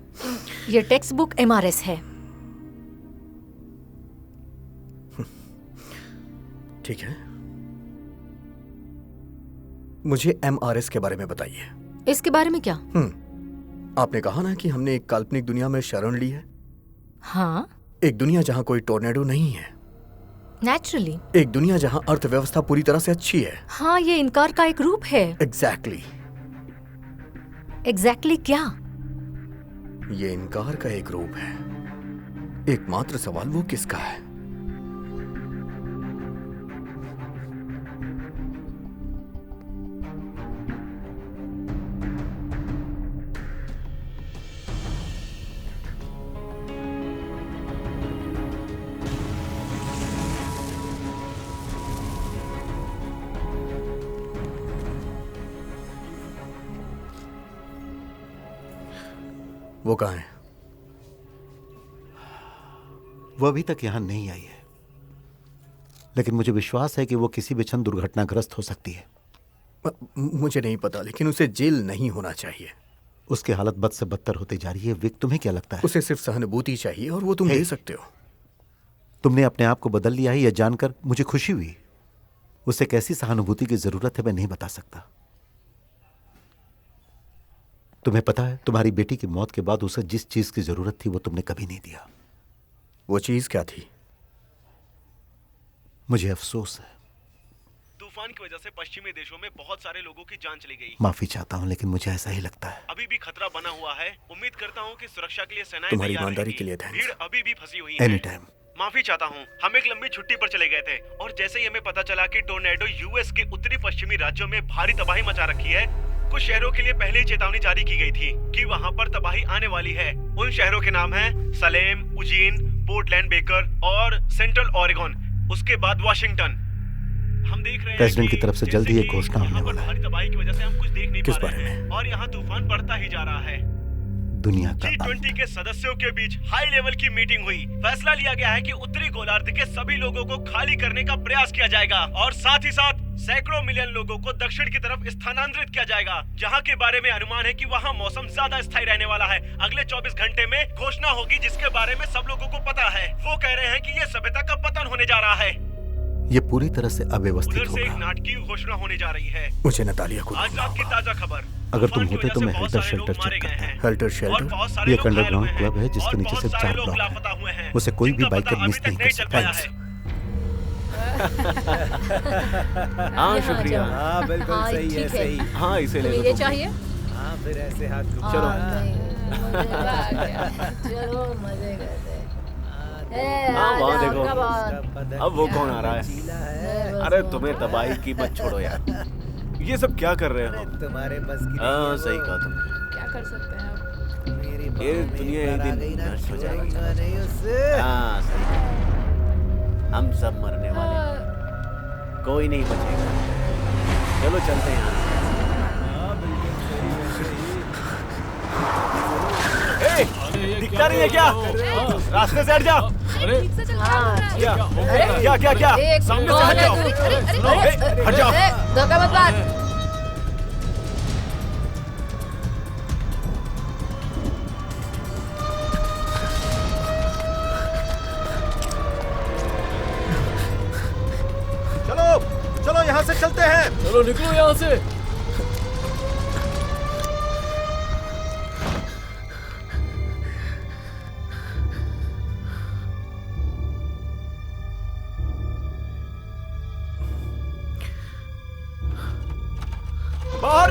ये टेक्स्ट बुक MRS है। ठीक है, मुझे MRS के बारे में बताइए। इसके बारे में क्या? आपने कहा ना कि हमने एक काल्पनिक दुनिया में शरण ली है। हाँ, एक दुनिया जहां कोई टोर्नेडो नहीं है। नेचुरली। एक दुनिया जहां अर्थव्यवस्था पूरी तरह से अच्छी है। हाँ, ये इनकार का एक रूप है। एग्जैक्टली। एग्जैक्टली क्या? ये इनकार का एक रूप है। एकमात्र सवाल वो किसका है? वो कहाँ है? वो अभी तक यहां नहीं आई है, लेकिन मुझे विश्वास है कि वो किसी भी क्षण दुर्घटनाग्रस्त हो सकती है। मुझे नहीं पता, लेकिन उसे जेल नहीं होना चाहिए। उसकी हालत बद से बदतर होती जा रही है। विक, तुम्हें क्या लगता है? उसे सिर्फ सहानुभूति चाहिए और वो तुम दे सकते हो। तुमने अपने आप को बदल लिया है, यह जानकर मुझे खुशी हुई। उसे कैसी सहानुभूति की जरूरत है मैं नहीं बता सकता। तुम्हें पता है, तुम्हारी बेटी की मौत के बाद उसे जिस चीज की जरूरत थी वो तुमने कभी नहीं दिया। वो चीज क्या थी? मुझे अफसोस है। तूफान की वजह से पश्चिमी देशों में बहुत सारे लोगों की जान चली गई। माफी चाहता हूँ, लेकिन मुझे ऐसा ही लगता है। अभी भी खतरा बना हुआ है। उम्मीद करता हूँ कि सुरक्षा के लिए सेनाएं तुम्हारी तैयार ईमानदारी रहेंगी। के लिए थैंक्स। भीड़ अभी भी फंसी हुई है। Any time. माफी चाहता हूँ, हम एक लंबी छुट्टी पर चले गए थे और जैसे ही हमें पता चला कि टोर्नेडो यूएस के उत्तरी पश्चिमी राज्यों में भारी तबाही मचा रखी है, कुछ शहरों के लिए पहले ही चेतावनी जारी की गई थी कि वहाँ पर तबाही आने वाली है। उन शहरों के नाम हैं सलेम, उजीन, पोर्टलैंड बेकर और सेंट्रल ओरेगन। उसके बाद वाशिंगटन। हम देख रहे हैं प्रेसिडेंट की तरफ से जल्दी एक घोषणा होने वाला है। भारी तबाही की वजह से हम कुछ देख नहीं किस पा रहे बारे हैं और यहाँ तूफान बढ़ता ही जा रहा है। दुनिया का G20 के सदस्यों के बीच हाई लेवल की मीटिंग हुई। फैसला लिया गया है कि उत्तरी गोलार्ध के सभी लोगों को खाली करने का प्रयास किया जाएगा और साथ ही साथ सैकड़ों मिलियन लोगों को दक्षिण की तरफ स्थानांतरित किया जाएगा, जहां के बारे में अनुमान है कि वहां मौसम ज्यादा स्थायी रहने वाला है। अगले 24 घंटे में घोषणा होगी जिसके बारे में सब लोगों को पता है। वो कह रहे हैं कि ये सभ्यता का पतन होने जा रहा है। ये पूरी तरह से अव्यवस्थित उधर से एक होगा। नाटकीय घोषणा होने जा रही है। मुझे नतालिया को आज रात की ताजा खबर। अगर तुम होते तो मैं हेल्टर शेल्टर चेक करता। Helter shelter? ये एक अंडरग्राउंड क्लब है जिसके नीचे सिर्फ 4 ब्लॉक हैं। उसे कोई भी बाइकर मिस नहीं कर सकता। हाँ, शुक्रिया। हाँ बिल्कुल हाँ, सही है, ठीक है। सही। हाँ, इसे ले लो ये तुम। चाहिए? हाँ फिर ऐसे हाथ घुमा। चलो। चलो मजे करते। हाँ, वहाँ देखो। अब वो कौन आ रहा है? अरे तुम्हें तबाही की मत छोड़ो यार। ये सब क्या कर रहे हो? तुम्हारे बस की हाँ, सही कहा तुमने। क्या कर सकते हैं अब? मेरी ये दुनिया एक दिन नष्ट हो जाएगी। नहीं उससे। हाँ, सही कहा। हम सब मरने वाले हैं, कोई नहीं बचेगा। चलो चलते हैं यहाँ। दिखता नहीं है क्या? रास्ते से हट जाओ। क्या सामने से हट जाओ। हट जाओ। धोखा मत मार। चलो चलो यहाँ से चलते हैं। चलो निकलो यहाँ से।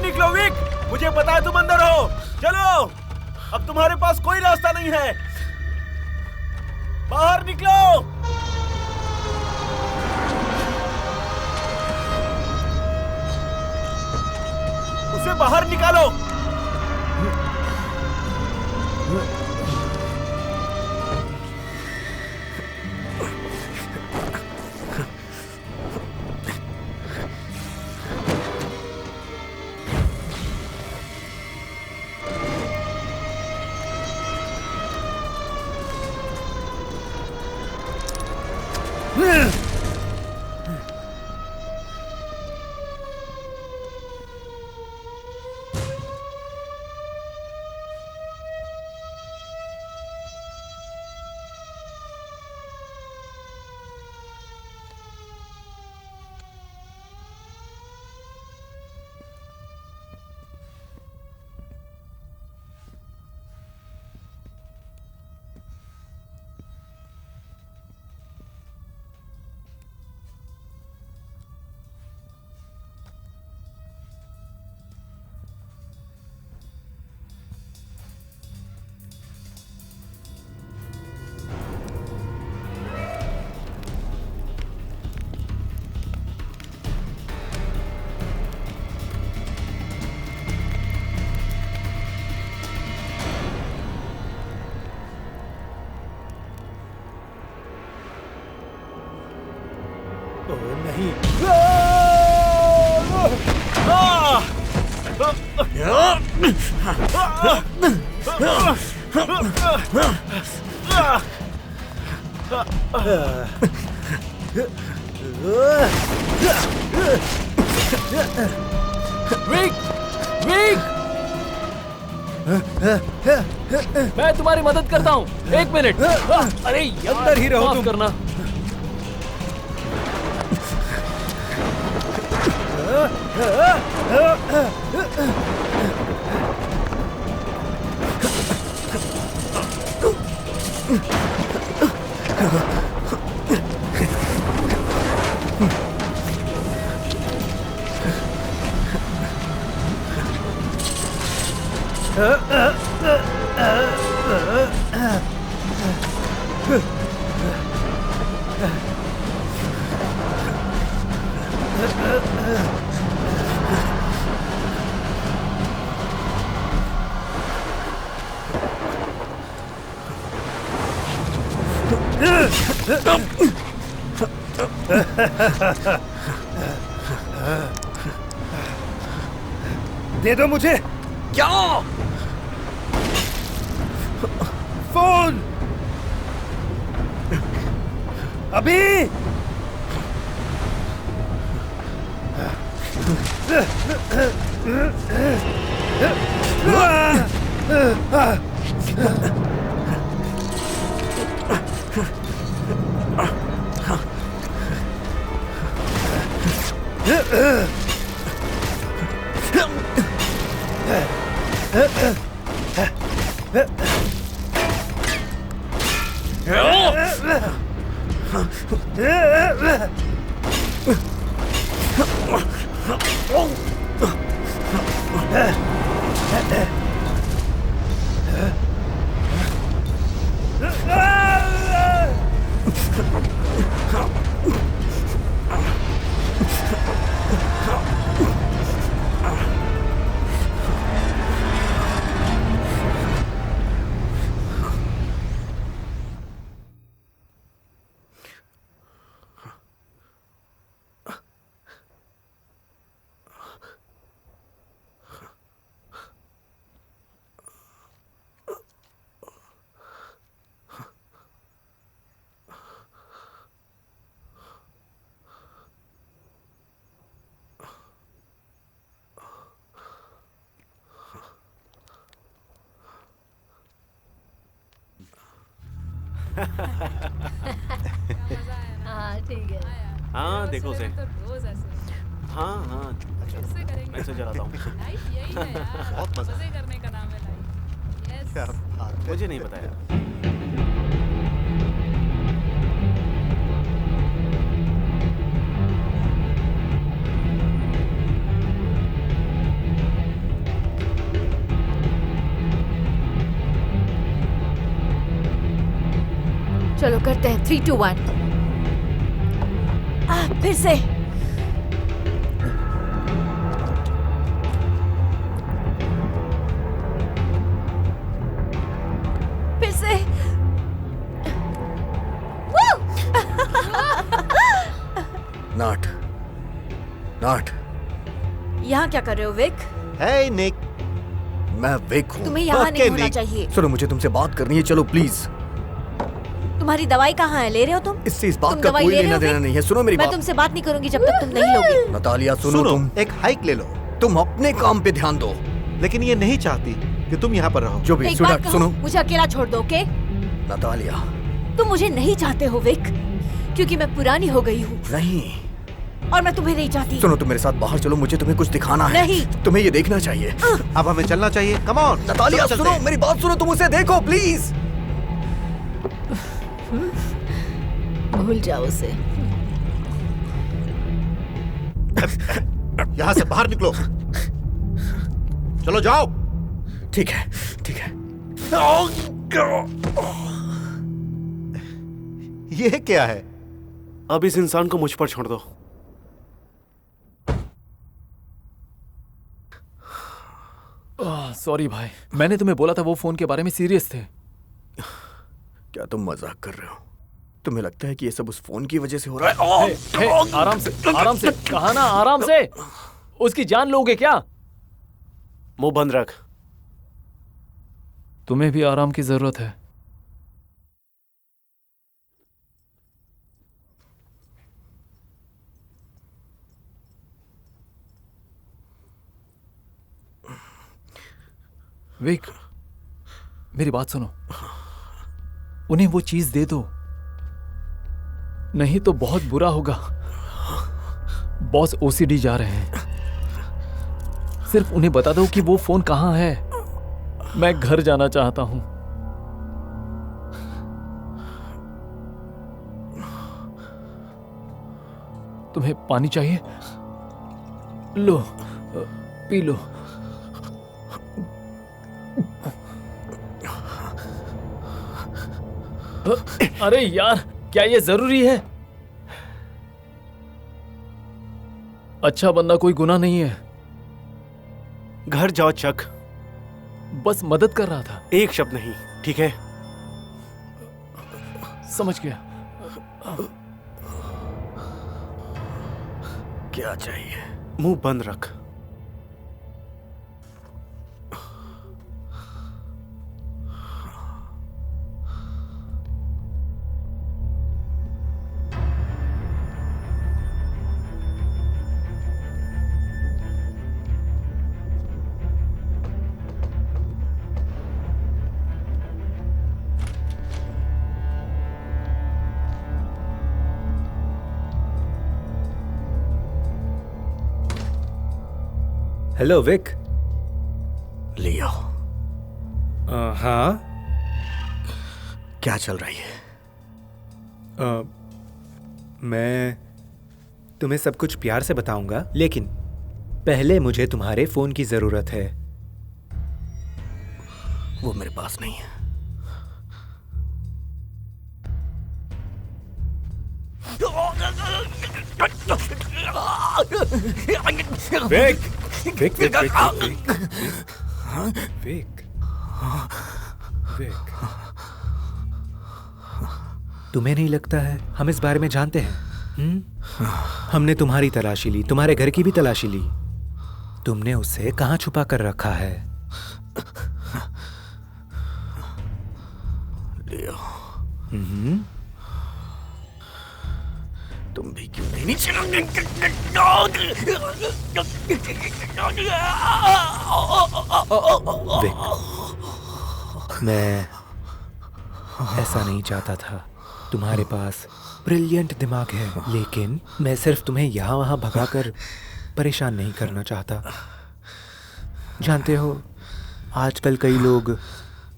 निकलो विक, मुझे पता है तुम अंदर हो। चलो, अब तुम्हारे पास कोई रास्ता नहीं है, बाहर निकलो। उसे बाहर निकालो। नहीं। विक, विक, मैं तुम्हारी मदद करता हूँ। 1 मिनट। अरे यार, अंदर ही रहो माफ तुम। करना। दे दो मुझे। क्या? फोन अभी। हाँ ठीक है। हाँ देखो उसे। रोज ऐसे हाँ हाँ, कैसे करेंगे? मैं इसे जलाता हूँ। लाइफ यही है यार, बहुत मजा। मजे करने का नाम है लाइफ। यस। क्या बात है। मुझे नहीं पता यार। चलो करते हैं 3, 2, 1। फिर से। फिर से। नाट, नाट। यहाँ क्या कर रहे हो विक? हे निक। मैं विक हूँ। तुम्हें यहाँ नहीं होना चाहिए। सुनो, मुझे तुमसे बात करनी है, चलो प्लीज। तुम्हारी दवाई कहाँ है? ले रहे हो तुम? इससे इस बात तुम का दवाई कोई ले रहे लेना हो, देना विक? नहीं है। सुनो मेरी मैं बात। तुमसे बात नहीं करूंगी जब तक तुम नहीं लोगे। नतालिया सुनो तुम। एक हाइक ले लो। तुम अपने काम पे ध्यान दो। लेकिन ये नहीं चाहती कि तुम यहाँ पर रहो। जो भी एक सुनो, बात कहूं, सुनो मुझे अकेला छोड़ दो, ओके? नतालिया। तुम मुझे नहीं चाहते हो विक, क्योंकि मैं पुरानी हो गई हूँ नहीं। और मैं तुम्हें नहीं चाहती। सुनो, तुम मेरे साथ बाहर चलो, मुझे तुम्हें कुछ दिखाना है। नहीं। तुम्हें ये देखना चाहिए। अब हमें चलना चाहिए। कम ऑन नतालिया सुनो, मेरी बात सुनो, तुम उसे देखो प्लीज। भूल जाओ उसे। यहाँ से बाहर निकलो। चलो जाओ। ठीक है, ठीक है। ये क्या है? अब इस इंसान को मुझ पर छोड़ दो। सॉरी भाई, मैंने तुम्हें बोला था वो फोन के बारे में सीरियस थे। क्या तुम मजाक कर रहे हो? तुम्हें लगता है कि ये सब उस फोन की वजह से हो रहा है? हे, आराम से, आराम से। कहा ना आराम से। उसकी जान लोगे क्या? मुंह बंद रख। तुम्हें भी आराम की जरूरत है। विक, मेरी बात सुनो। उन्हें वो चीज दे दो, नहीं तो बहुत बुरा होगा। बॉस ओसीडी जा रहे हैं। सिर्फ उन्हें बता दो कि वो फोन कहां है। मैं घर जाना चाहता हूं। तुम्हें पानी चाहिए? लो, पी लो। अरे यार, क्या ये जरूरी है? अच्छा बनना कोई गुनाह नहीं है। घर जाओ चक। बस मदद कर रहा था। एक शब्द नहीं, ठीक है? समझ गया। क्या चाहिए? मुंह बंद रख। Hello Vic. लियो। हाँ। क्या चल रही है? मैं तुम्हें सब कुछ प्यार से बताऊंगा, लेकिन पहले मुझे तुम्हारे फोन की जरूरत है। वो मेरे पास नहीं है। Vic, Vic, Vic, Vic, Vic, Vic. तुम्हें नहीं लगता है हम इस बारे में जानते हैं? हमने तुम्हारी तलाशी ली, तुम्हारे घर की भी तलाशी ली। तुमने उसे कहाँ छुपा कर रखा है? लियो। तुम भी क्यों नहीं विक, मैं ऐसा नहीं चाहता था। तुम्हारे पास ब्रिलियंट दिमाग है, लेकिन मैं सिर्फ तुम्हें यहाँ वहाँ भगाकर परेशान नहीं करना चाहता। जानते हो, आजकल कई लोग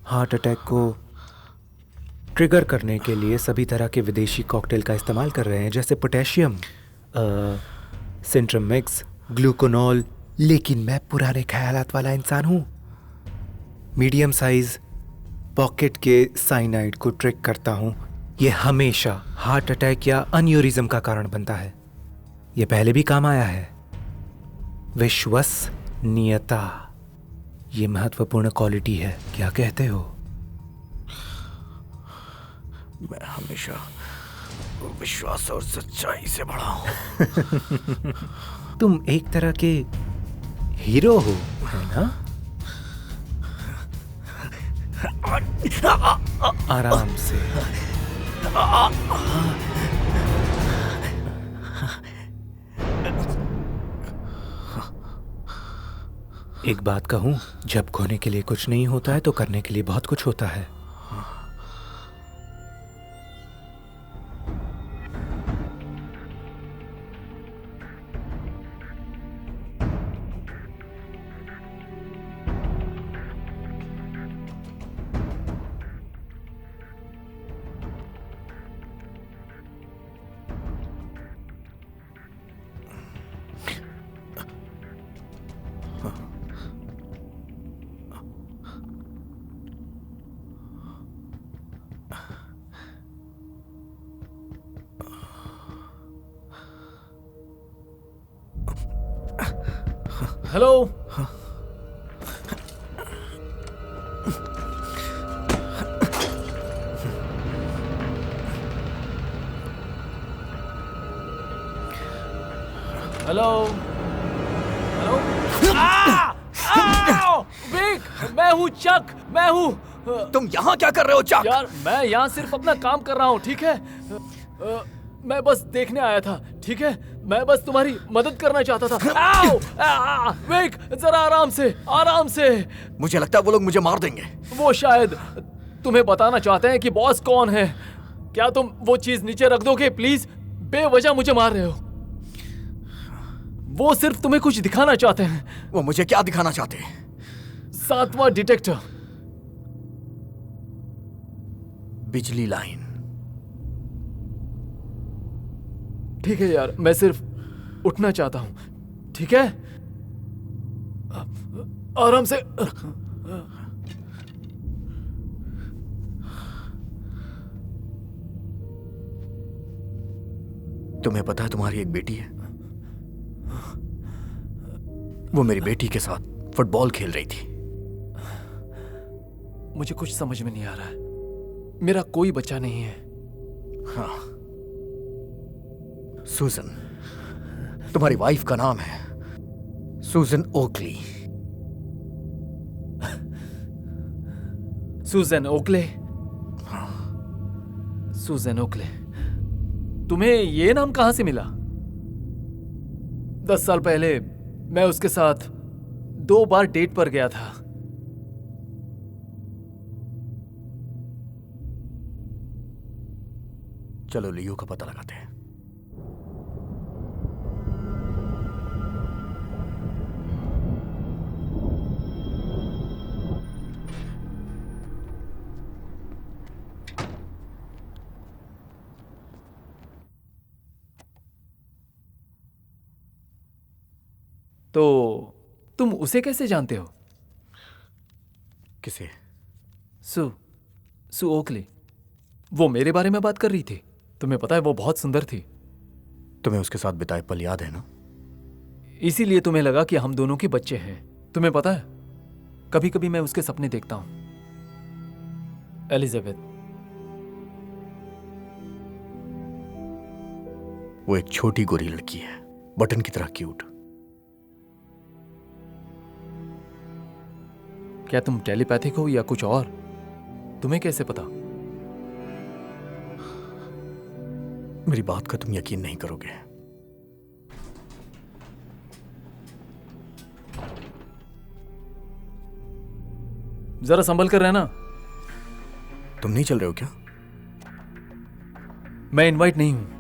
हार्ट अटैक को ट्रिगर करने के लिए सभी तरह के विदेशी कॉकटेल का इस्तेमाल कर रहे हैं, जैसे पोटेशियम, सिंट्रम मिक्स, ग्लूकोनॉल। लेकिन मैं पुराने ख्यालात वाला इंसान हूँ। मीडियम साइज पॉकेट के साइनाइड को ट्रिक करता हूँ, ये हमेशा हार्ट अटैक या अन्यूरिज्म का कारण बनता है। ये पहले भी काम आया है। विश्वसनीयता ये महत्वपूर्ण क्वालिटी है, क्या कहते हो? मैं हमेशा विश्वास और सच्चाई से बड़ा हूं। तुम एक तरह के हीरो हो, है ना? आराम से। एक बात कहूं, जब खोने के लिए कुछ नहीं होता है तो करने के लिए बहुत कुछ होता है। हेलो। Hello hello. विक, मैं हूँ चक, मैं हूँ। तुम यहाँ क्या कर रहे हो चक? यार मैं यहाँ सिर्फ अपना काम कर रहा हूँ, ठीक है? मैं बस देखने आया था, ठीक है? मैं बस तुम्हारी मदद करना चाहता था। आओ! विक, जरा आराम से, आराम से। मुझे लगता है वो लोग मुझे मार देंगे। वो शायद तुम्हें बताना चाहते हैं कि बॉस कौन है। क्या तुम वो चीज नीचे रख दोगे प्लीज? बेवजह मुझे मार रहे हो। वो सिर्फ तुम्हें कुछ दिखाना चाहते हैं। वो मुझे क्या दिखाना चाहते हैं? 7वां डिटेक्टर। बिजली लाइन। ठीक है यार, मैं सिर्फ उठना चाहता हूं, ठीक है? आराम से। तुम्हें पता है तुम्हारी एक बेटी है? वो मेरी बेटी के साथ फुटबॉल खेल रही थी। मुझे कुछ समझ में नहीं आ रहा है। मेरा कोई बच्चा नहीं है। हाँ, सूजन, तुम्हारी वाइफ का नाम है सूजन ओकली। सूजन ओकले? हाँ। सूजन ओकले। तुम्हें ये नाम कहां से मिला? 10 साल पहले मैं उसके साथ 2 बार डेट पर गया था। चलो लियो का पता लगाते हैं। तो तुम उसे कैसे जानते हो? किसे? सू ओकली। वो मेरे बारे में बात कर रही थी। तुम्हें पता है वो बहुत सुंदर थी। तुम्हें उसके साथ बिताए पल याद है ना? इसीलिए तुम्हें लगा कि हम दोनों के बच्चे हैं। तुम्हें पता है, कभी कभी मैं उसके सपने देखता हूं। एलिजाबेथ। वो एक छोटी गोरी लड़की है, बटन की तरह क्यूट। क्या तुम टेलीपैथिक हो या कुछ और? तुम्हें कैसे पता? मेरी बात का तुम यकीन नहीं करोगे। जरा संभल कर रहना। तुम नहीं चल रहे हो क्या? मैं इनवाइट नहीं हूं।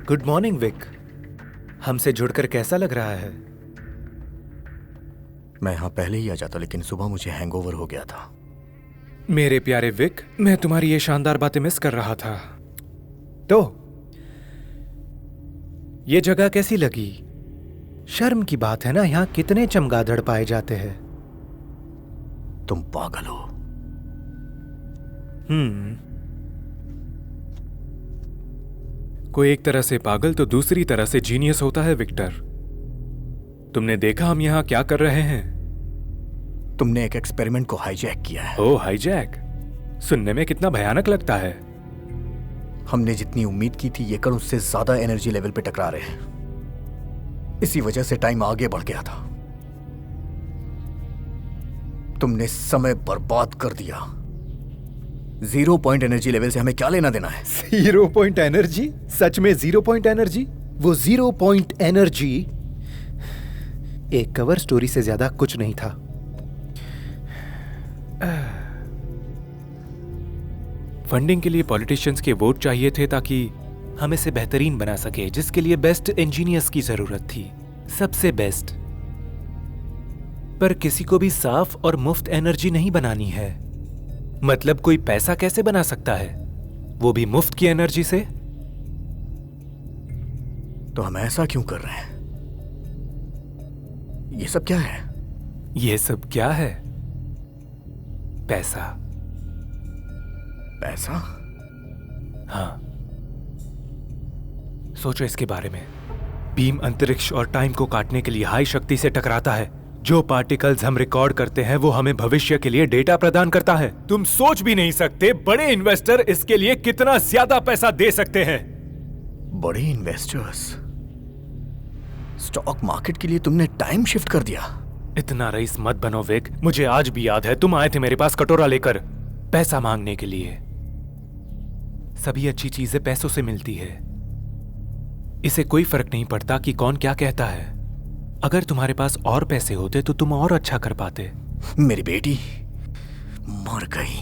Good morning Vic. हमसे जुड़कर कैसा लग रहा है? मैं यहां पहले ही आ जाता, लेकिन सुबह मुझे हैंगओवर हो गया था। मेरे प्यारे विक, मैं तुम्हारी ये शानदार बातें मिस कर रहा था। तो ये जगह कैसी लगी? शर्म की बात है ना, यहाँ कितने चमगादड़ पाए जाते हैं। तुम पागल हो। कोई एक तरह से पागल तो दूसरी तरह से जीनियस होता है विक्टर। तुमने देखा हम यहाँ क्या कर रहे हैं? तुमने एक एक्सपेरिमेंट को हाईजैक किया है। ओह, हाईजैक? सुनने में कितना भयानक लगता है। हमने जितनी उम्मीद की थी ये कण उससे ज्यादा एनर्जी लेवल पे टकरा रहे हैं। इसी वजह से टाइम आगे बढ़ गया था। तुमने समय बर्बाद कर दिया। 0 पॉइंट एनर्जी लेवल से हमें क्या लेना देना है? 0 पॉइंट एनर्जी? सच में 0 पॉइंट एनर्जी? वो 0 पॉइंट एनर्जी एक कवर स्टोरी से ज्यादा कुछ नहीं था। फंडिंग के लिए पॉलिटिशियंस के वोट चाहिए थे ताकि हम इसे बेहतरीन बना सके, जिसके लिए बेस्ट इंजीनियर्स की जरूरत थी, सबसे बेस्ट। पर किसी को भी साफ और मुफ्त एनर्जी नहीं बनानी है। मतलब कोई पैसा कैसे बना सकता है, वो भी मुफ्त की एनर्जी से? तो हम ऐसा क्यों कर रहे हैं? ये सब क्या है? ये सब क्या है? पैसा। पैसा? हाँ, सोचो इसके बारे में। बीम अंतरिक्ष और टाइम को काटने के लिए हाई शक्ति से टकराता है। जो पार्टिकल्स हम रिकॉर्ड करते हैं वो हमें भविष्य के लिए डेटा प्रदान करता है। तुम सोच भी नहीं सकते बड़े इन्वेस्टर इसके लिए कितना ज्यादा पैसा दे सकते हैं। बड़े इन्वेस्टर्स? स्टॉक मार्केट के लिए तुमने टाइम शिफ्ट कर दिया? इतना रईस मत बनो विक। मुझे आज भी याद है तुम आए थे मेरे पास कटोरा लेकर पैसा मांगने के लिए। सभी अच्छी चीजें पैसों से मिलती है। इसे कोई फर्क नहीं पड़ता कि कौन क्या कहता है। अगर तुम्हारे पास और पैसे होते तो तुम और अच्छा कर पाते। मेरी बेटी मर गई,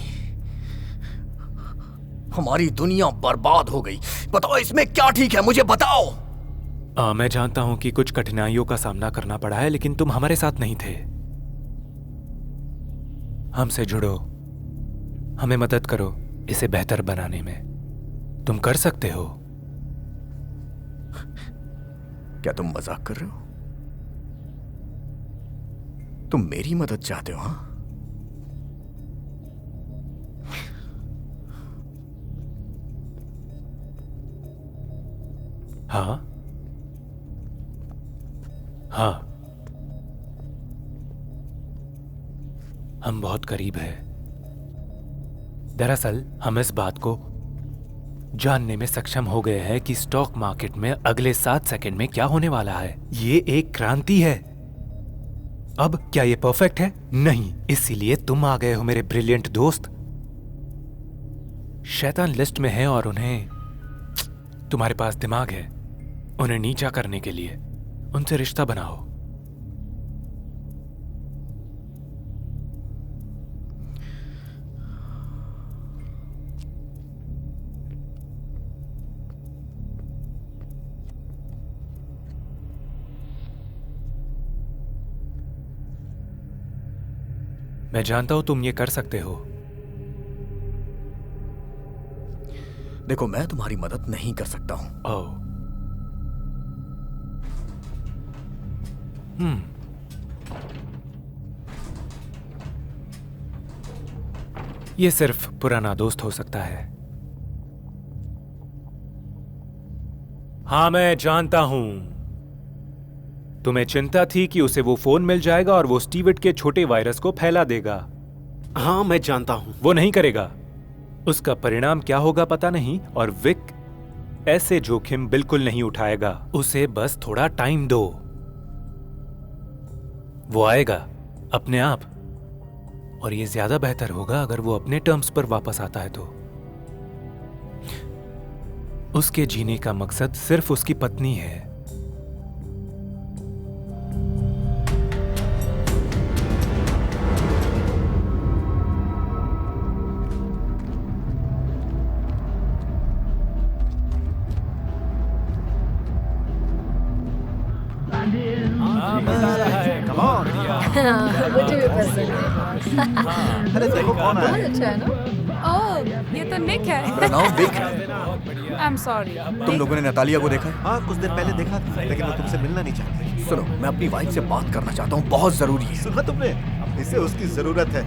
हमारी दुनिया बर्बाद हो गई। बताओ इसमें क्या ठीक है, मुझे बताओ। मैं जानता हूं कि कुछ कठिनाइयों का सामना करना पड़ा है, लेकिन तुम हमारे साथ नहीं थे। हमसे जुड़ो, हमें मदद करो इसे बेहतर बनाने में। तुम कर सकते हो। क्या तुम मजाक कर रहे हो? तुम मेरी मदद चाहते हो? हाँ हाँ, हम बहुत करीब हैं। दरअसल हम इस बात को जानने में सक्षम हो गए हैं कि स्टॉक मार्केट में अगले 7 सेकंड में क्या होने वाला है। ये एक क्रांति है। अब क्या ये परफेक्ट है? नहीं। इसीलिए तुम आ गए हो मेरे ब्रिलियंट दोस्त। शैतान लिस्ट में है और उन्हें, तुम्हारे पास दिमाग है उन्हें नीचा करने के लिए। उनसे रिश्ता बनाओ। मैं जानता हूं तुम ये कर सकते हो। देखो, मैं तुम्हारी मदद नहीं कर सकता हूं। ओह, ये सिर्फ पुराना दोस्त हो सकता है। हाँ, मैं जानता हूं तुम्हें चिंता थी कि उसे वो फोन मिल जाएगा और वो स्टीवेट के छोटे वायरस को फैला देगा। हाँ, मैं जानता हूं। वो नहीं करेगा। उसका परिणाम क्या होगा पता नहीं, और विक ऐसे जोखिम बिल्कुल नहीं उठाएगा। उसे बस थोड़ा टाइम दो, वो आएगा अपने आप। और ये ज्यादा बेहतर होगा अगर वो अपने टर्म्स पर वापस आता है तो। उसके जीने का मकसद सिर्फ उसकी पत्नी है। मुझे भी पसंद है। अरे देखो कौन बहुत है। अच्छा है ना? ओह, ये तो निक है। मेरा नाम विक है। I am sorry. तुम लोगों ने नतालिया को देखा है? हाँ, कुछ देर पहले देखा था, लेकिन वो तुमसे मिलना नहीं चाहती। सुनो, मैं अपनी वाइफ से बात करना चाहता हूँ, बहुत जरूरी है। सुना तुमने? इसे उसकी जरूरत है।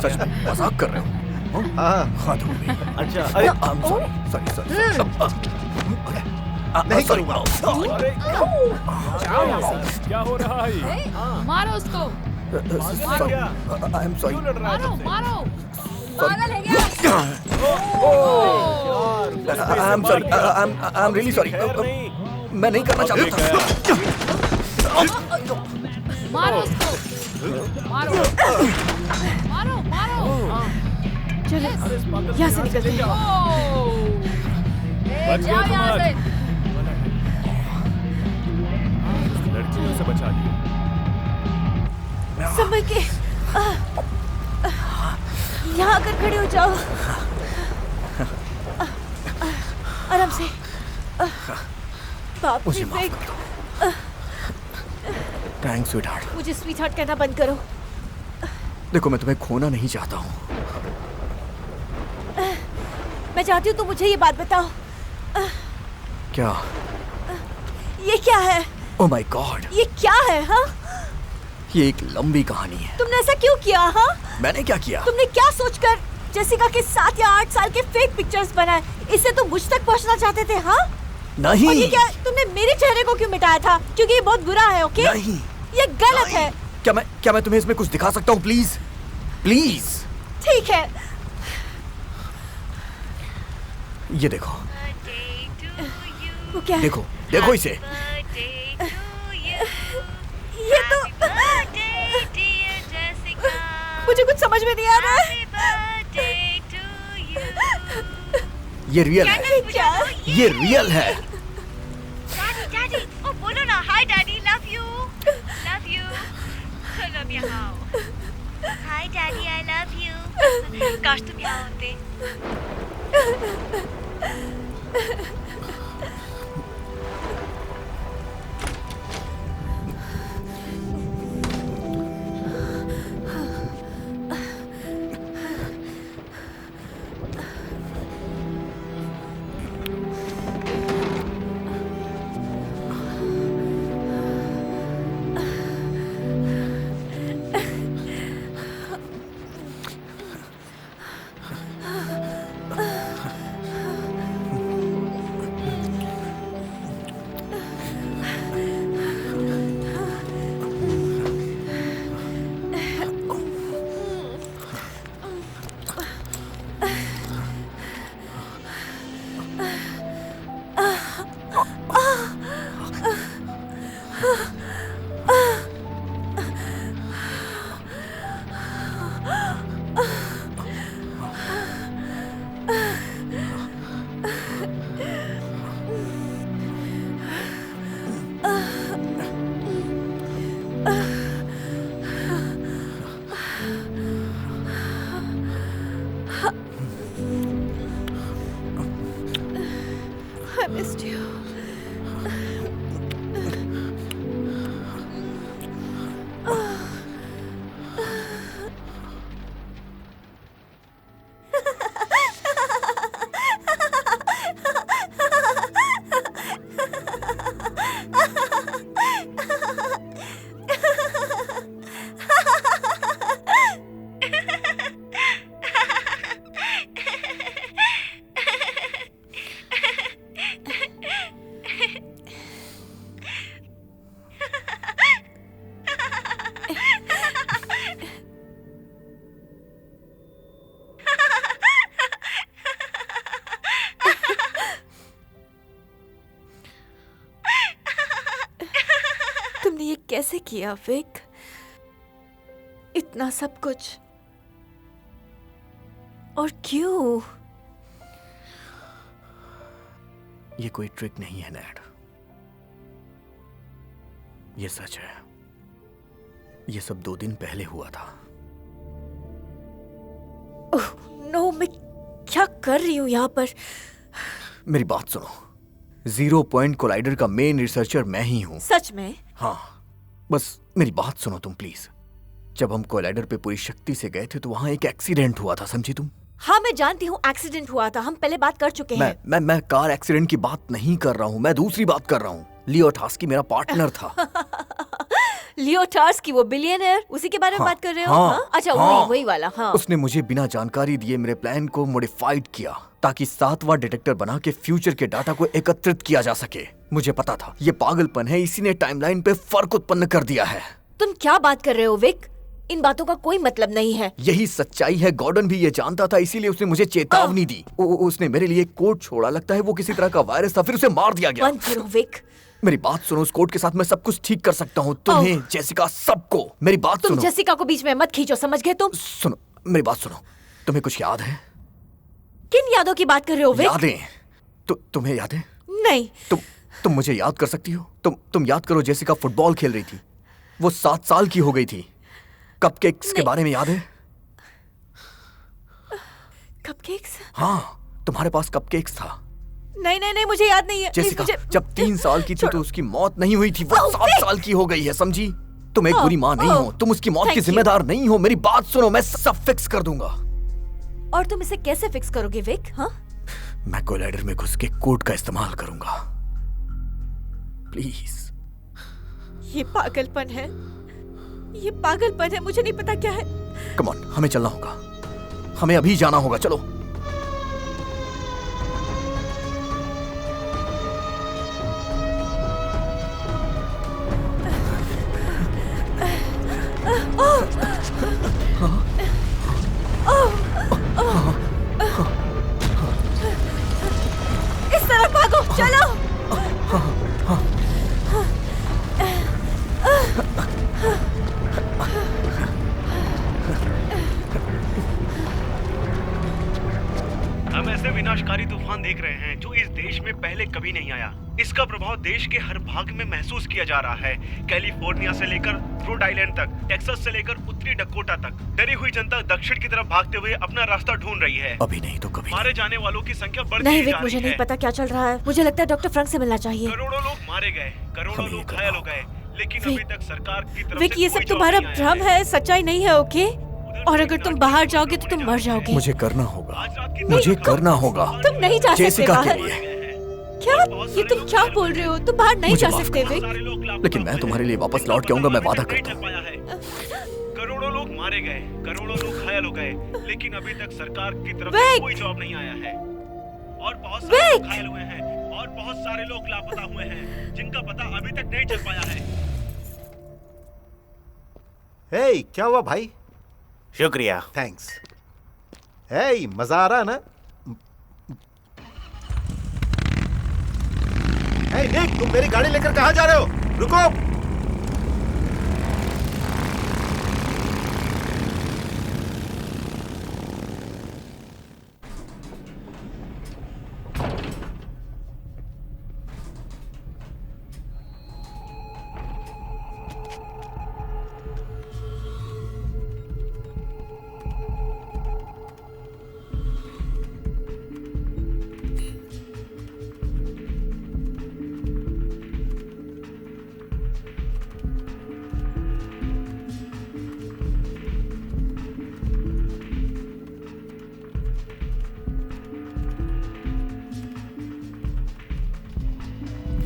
सच में मजाक कर रहे हो? हाँ, हाथ हो गई। अच्छा, अरे सॉरी नहीं करूँगा। क्या हो रहा है? मारो उसको। I am sorry. मारो मारो। पागल है क्या? I am sorry, I am really sorry. मैं नहीं करना चाहता। मारो उसको। मारो मारो मारो। चलो यहाँ से निकलते हैं। बच गया तुम यहाँ आज। से। लड़कियों से बचा लिया। संभल के यहाँ आकर खड़े हो जाओ। आराम से। बाप मुझे रे, माफ कर दो। Thanks sweetheart. मुझे स्वीटहार्ट कहना बंद करो। देखो, मैं तुम्हें खोना नहीं चाहता हूँ। मैं चाहती हूँ तुम मुझे ये बात बताओ। क्या? ये क्या है? ओह माय गॉड, ये क्या है? हाँ, ये एक लंबी कहानी है। तुमने ऐसा क्यों किया? हाँ, मैंने क्या किया? तुमने क्या सोचकर जेसिका के 7 या 8 साल के फेक पिक्चर्स बनाए? इससे तुम मुझ तक पहुंचना चाहते थे? हाँ, नहीं। और ये क्या, तुमने मेरे चेहरे को क्यों मिटाया था? क्योंकि ये बहुत बुरा है। ओके, नहीं, ये गलत है। क्या मैं तुम्हें इसमें कुछ दिखा सकता हूँ? Please please. ठीक है, ये देखो। वो क्या है? देखो देखो इसे। ये तो मुझे कुछ समझ में नहीं आ रहा है। ये रियल है। क्या? ये रियल है। डैडी, ओ बोलो ना, हाय daddy, love you, love you, love you. Hi daddy, I love you. काश तुम यहाँ होते। I missed you. तुमने ये कैसे किया विक? इतना सब कुछ और क्यों? ये कोई ट्रिक नहीं है नैड, ये सच है। ये सब 2 दिन पहले हुआ था। ओह नो, मैं क्या कर रही हूँ यहाँ पर? मेरी बात सुनो, 0 पॉइंट कोलाइडर का मेन रिसर्चर मैं ही हूँ। सच में? हाँ, बस मेरी बात सुनो तुम प्लीज। जब हम कोलाइडर पे पूरी शक्ति से गए थे तो वहां एक एक्सीडेंट हुआ था, समझी तुम? हाँ मैं जानती हूँ एक्सीडेंट हुआ था, हम पहले बात कर चुके हैं। मैं कार एक्सीडेंट की बात नहीं कर रहा हूँ, मैं दूसरी बात कर रहा हूँ। लियो टास्की मेरा पार्टनर था। लियो टास्की, वो बिलियनर, उसी के बारे में बात कर रहे हो? हाँ? अच्छा वही वाला। हाँ। उसने मुझे बिना जानकारी दिए मेरे प्लान को मॉडिफाइड किया ताकि 7वां डिटेक्टर बना के फ्यूचर के डाटा को एकत्रित किया जा सके। मुझे पता था ये पागलपन है, इसी ने टाइमलाइन पे फर्क उत्पन्न कर दिया है। तुम क्या बात कर रहे हो विक? इन बातों का कोई मतलब नहीं है। यही सच्चाई है, गॉर्डन भी ये जानता था, इसीलिए उसने मुझे चेतावनी दी। उसने मेरे लिए कोड छोड़ा, लगता है वो किसी तरह का वायरस था, फिर उसे मार दिया गया। बंद करो विक। मेरी बात सुनो, उस कोड के साथ मैं सब कुछ ठीक कर सकता हूँ, तुम्हें, जेसिका, सबको। मेरी बात सुनो। तुम जेसिका को बीच में मत खींचो, समझ गए तुम? सुनो, मेरी बात सुनो। तुम्हें कुछ याद है? किन यादों की बात कर रहे हो विक? यादें। तुम्हें याद है? नहीं। तुम मुझे याद कर सकती हो? तुम याद करो, जेसिका फुटबॉल खेल रही थी, वो 7 साल की हो गई थी। कपकेक्स के बारे में याद है? कपकेक्स? हाँ, तुम्हारे पास कपकेक्स था। नहीं, मुझे याद नहीं है। जेसिका जब 3 साल की थी तो उसकी मौत नहीं हुई थी, वो 7 साल की हो गई है, समझी? तुम एक बुरी माँ नहीं हो, तुम उसकी मौत की जिम्मेदार नहीं हो। मेरी बात सुनो, मैं सब फिक्स कर दूंगा। और तुम इसे कैसे फिक्स करोगे विक? हाँ? मैं कोलाइडर में घुस के कोड का इस्तेमाल करूंगा। प्लीज। ये पागलपन है, ये पागलपन है, मुझे नहीं पता क्या है। कम ऑन, हमें चलना होगा, हमें अभी जाना होगा, चलो। इस तरफ भागो, चलो। हम ऐसे विनाशकारी तूफान देख रहे हैं जो इस देश में पहले कभी नहीं आया। इसका प्रभाव देश के हर भाग में महसूस किया जा रहा है। कैलिफोर्निया से लेकर रोड आइलैंड तक, टेक्सास से लेकर उत्तरी डकोटा तक डरी हुई जनता दक्षिण की तरफ भागते हुए अपना रास्ता ढूंढ रही है। अभी नहीं तो कभी। मारे जाने वालों की संख्या बढ़ती नहीं जा विक, रही मुझे है। नहीं पता क्या चल रहा है। मुझे लगता है डॉक्टर फ्रैंक से मिलना चाहिए। करोड़ों लोग मारे गए, करोड़ों लोग घायल हो गए, लेकिन अभी तक सरकार की तरफ विक, से ये कोई सब जवाब तुम्हारा नहीं आया भ्रम है, सच्चाई नहीं है, ओके? और अगर तुम बाहर जाओगे तो तुम मर जाओगे। मुझे करना होगा, मुझे करना होगा। तुम नहीं जा सकते जेसिका के बाहर। लिए। क्या? ये तुम क्या बोल रहे हो? तुम बाहर नहीं मुझे जा माफ सकते विक। लेकिन मैं तुम्हारे लिए वापस लौट के आऊंगा, मैं वादा करता हूँ। करोड़ों लोग मारे गए, करोड़ों लोग घायल हो गए, लेकिन अभी तक सरकार की तरफ विक! से कोई जवाब नहीं आया है। और बहुत सारे लोग घायल हुए हैं, और बहुत सारे लोग लापता हुए हैं, जिनका पता अभी तक नहीं चल पाया है। हे, क्या हुआ भाई? शुक्रिया। थैंक्स। हे, मजा आ रहा है ना? हे निक, तुम मेरी गाड़ी लेकर कहाँ जा रहे हो? रुको।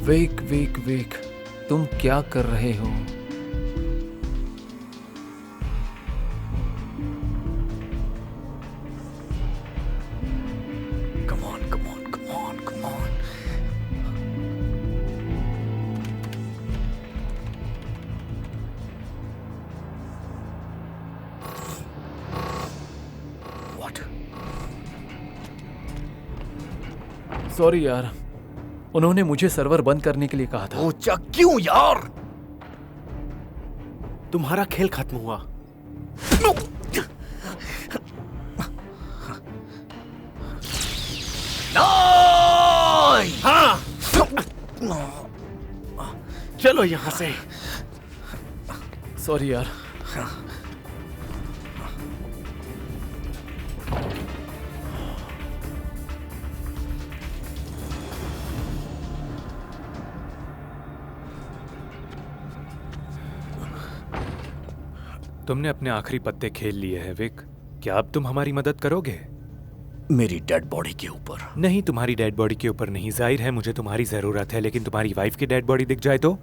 वेक वेक वेक, तुम क्या कर रहे हो? Come on, come on, come on, come on. What? Sorry यार, उन्होंने मुझे सर्वर बंद करने के लिए कहा था। ओचा, क्यों यार? तुम्हारा खेल खत्म हुआ। हाँ, चलो यहाँ से। सॉरी यार। तुमने अपने आखिरी पत्ते खेल लिए हैं विक। क्या अब तुम हमारी मदद करोगे? मेरी डेड बॉडी के ऊपर। नहीं, तुम्हारी डेड बॉडी के ऊपर नहीं। जाहिर है मुझे तुम्हारी जरूरत है, लेकिन तुम्हारी वाइफ की डेड बॉडी दिख जाए तो?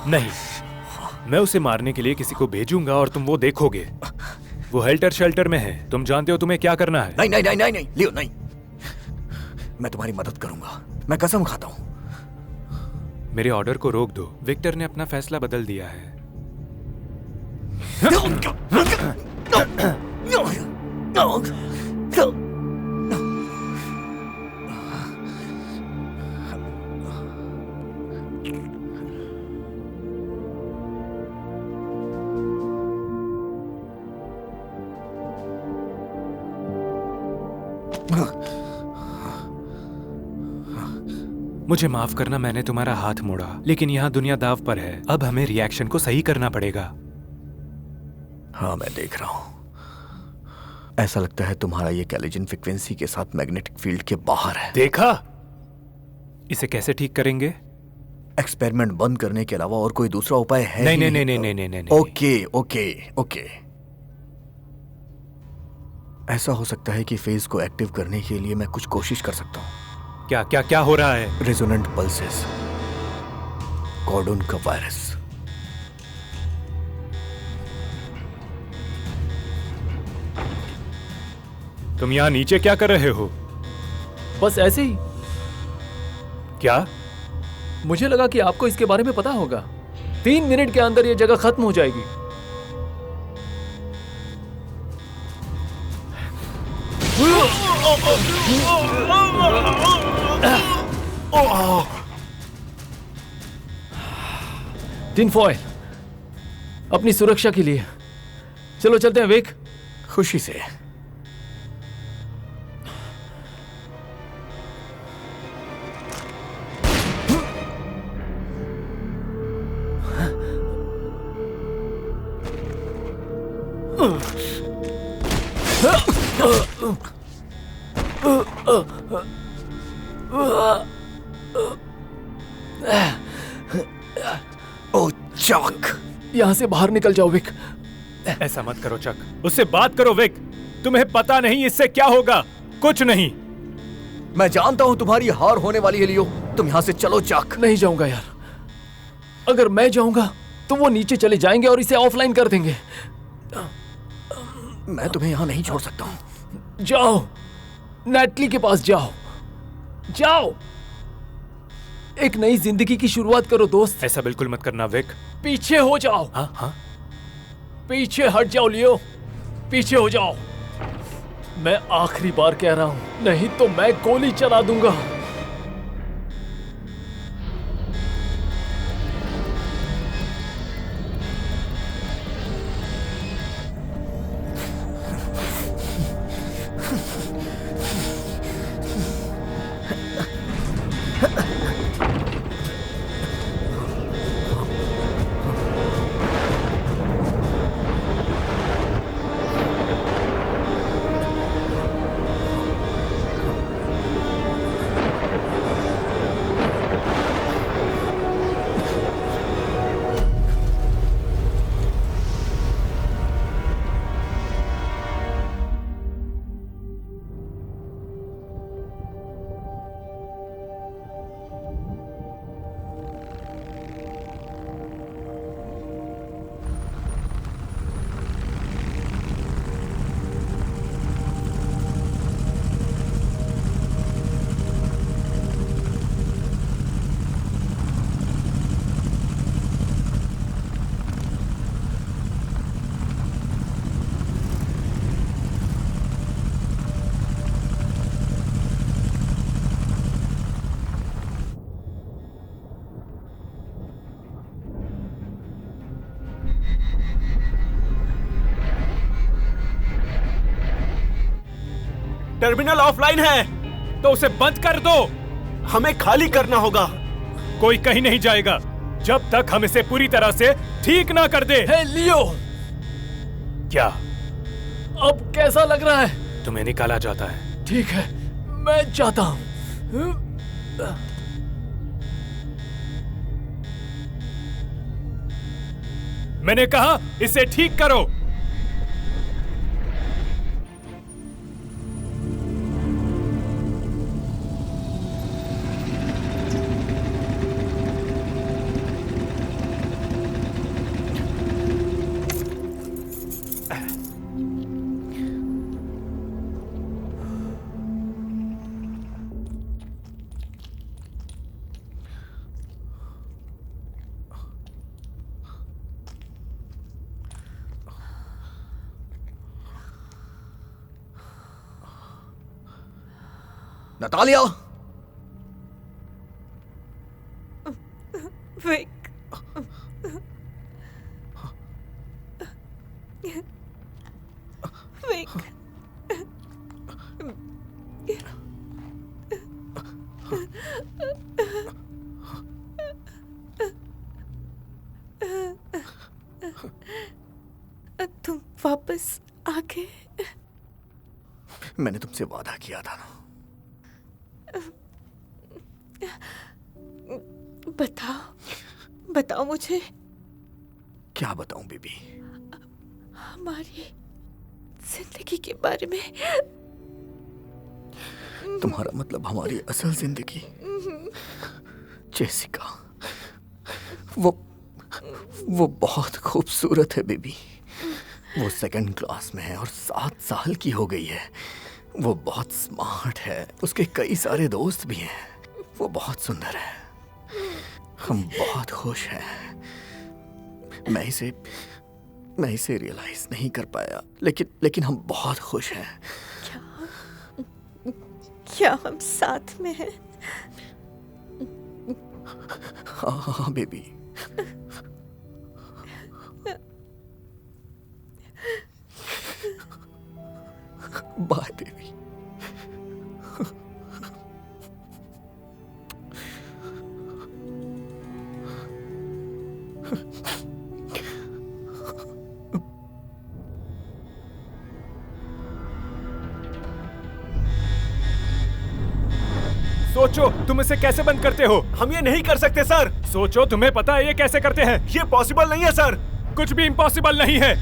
नहीं, मैं उसे मारने के लिए किसी को भेजूंगा और तुम वो देखोगे। वो हेल्टर शेल्टर में है, तुम जानते हो तुम्हें क्या करना है। नहीं नहीं नहीं नहीं नहीं लियो, नहीं। मैं तुम्हारी मदद करूंगा, मैं कसम खाता हूं। मेरे ऑर्डर को रोक दो। विक्टर ने अपना फैसला बदल दिया है। मुझे माफ करना, मैंने तुम्हारा हाथ मोड़ा, लेकिन यहाँ दुनिया दाव पर है। अब हमें रिएक्शन को सही करना पड़ेगा। हाँ, मैं देख रहा हूं। ऐसा लगता है तुम्हारा ये कैलिजन फ्रीक्वेंसी के साथ मैग्नेटिक फील्ड के बाहर है। देखा? इसे कैसे ठीक करेंगे? एक्सपेरिमेंट बंद करने के अलावा और कोई दूसरा उपाय है? नहीं नहीं नहीं नहीं नहीं नहीं नहीं। Okay okay okay. ऐसा हो सकता है कि फेज को एक्टिव करने के लिए मैं कुछ कोशिश कर सकता हूँ। क्या क्या क्या हो रहा है? रेजोनेंट पल्सेस, कॉर्डन का वायरस। तुम यहाँ नीचे क्या कर रहे हो? बस ऐसे ही। क्या? मुझे लगा कि आपको इसके बारे में पता होगा। 3 मिनट के अंदर ये जगह खत्म हो जाएगी। टिन फॉयल, अपनी सुरक्षा के लिए। चलो चलते हैं विक। खुशी से। ओ चक, यहां से बाहर निकल जाओ विक। ऐसा मत करो चक, उससे बात करो विक। तुम्हें पता नहीं इससे क्या होगा। कुछ नहीं। मैं जानता हूं तुम्हारी हार होने वाली है लियो। तुम यहां से चलो चक। नहीं जाऊंगा यार। अगर मैं जाऊंगा तो वो नीचे चले जाएंगे और इसे ऑफलाइन कर देंगे। मैं तुम्हें यहां नहीं छोड़ सकता हूं। जाओ, नेटली के पास जाओ। जाओ, एक नई जिंदगी की शुरुआत करो दोस्त। ऐसा बिल्कुल मत करना विक। पीछे हो जाओ। हाँ हाँ, पीछे हट जाओ लियो, पीछे हो जाओ। मैं आखिरी बार कह रहा हूं, नहीं तो मैं गोली चला दूंगा। टर्मिनल ऑफलाइन है। तो उसे बंद कर दो। हमें खाली करना होगा। कोई कहीं नहीं जाएगा जब तक हम इसे पूरी तरह से ठीक ना कर दे। हे लियो, क्या अब कैसा लग रहा है? तुम्हें निकाला जाता है? ठीक है, मैं जाता हूं। मैंने कहा इसे ठीक करो। नतालिया! विक, विक, तुम वापस आ गए। मैंने तुमसे वादा किया था ना। बताओ मुझे। क्या बताऊं बेबी? हमारी जिंदगी के बारे में। तुम्हारा मतलब हमारी असल जिंदगी? जेसिका, वो बहुत खूबसूरत है बेबी। वो सेकंड क्लास में है और 7 साल की हो गई है। वो बहुत स्मार्ट है, उसके कई सारे दोस्त भी हैं। वो बहुत सुंदर है। हम बहुत खुश हैं। मैं इसे रियलाइज नहीं कर पाया, लेकिन हम बहुत खुश हैं। क्या हम साथ में हैं? हाँ बेबी। Bye baby. सोचो तुम इसे कैसे बंद करते हो। हम ये नहीं कर सकते सर। सोचो, तुम्हें पता है ये कैसे करते हैं? ये पॉसिबल नहीं है सर। कुछ भी इम्पॉसिबल नहीं है।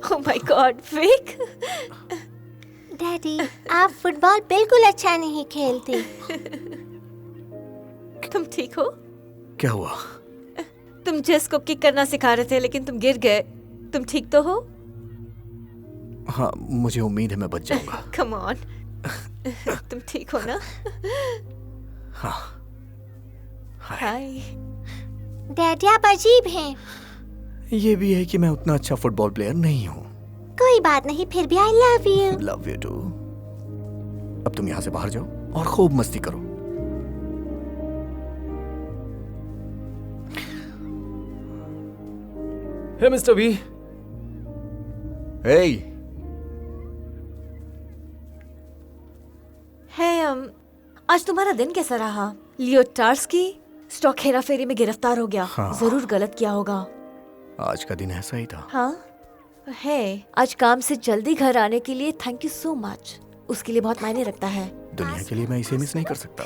Oh my God, Vic! Daddy, आप फुटबॉल बिल्कुल अच्छा नहीं खेलते। तुम ठीक हो? क्या हुआ? तुम जेस को किक करना सिखा रहे थे, लेकिन तुम गिर गए। तुम ठीक तो हो? हाँ, मुझे उम्मीद है मैं बच जाऊंगा। Come on, तुम ठीक हो ना? हाँ। हाय। डैडी, आप अजीब हैं। ये भी है कि मैं उतना अच्छा फुटबॉल प्लेयर नहीं हूँ। कोई बात नहीं, फिर भी I love you. Love you too. अब तुम यहाँ से बाहर जाओ और खूब मस्ती करो। हे मिस्टर वी। हे। आज तुम्हारा दिन कैसा रहा? लियो टार्स्की स्टॉक हेराफेरी में गिरफ्तार हो गया। हाँ। जरूर गलत किया होगा। आज का दिन ऐसा ही था। हाँ है। आज काम से जल्दी घर आने के लिए थैंक यू सो मच। उसके लिए बहुत मायने रखता है। दुनिया के लिए मैं इसे मिस नहीं कर सकता।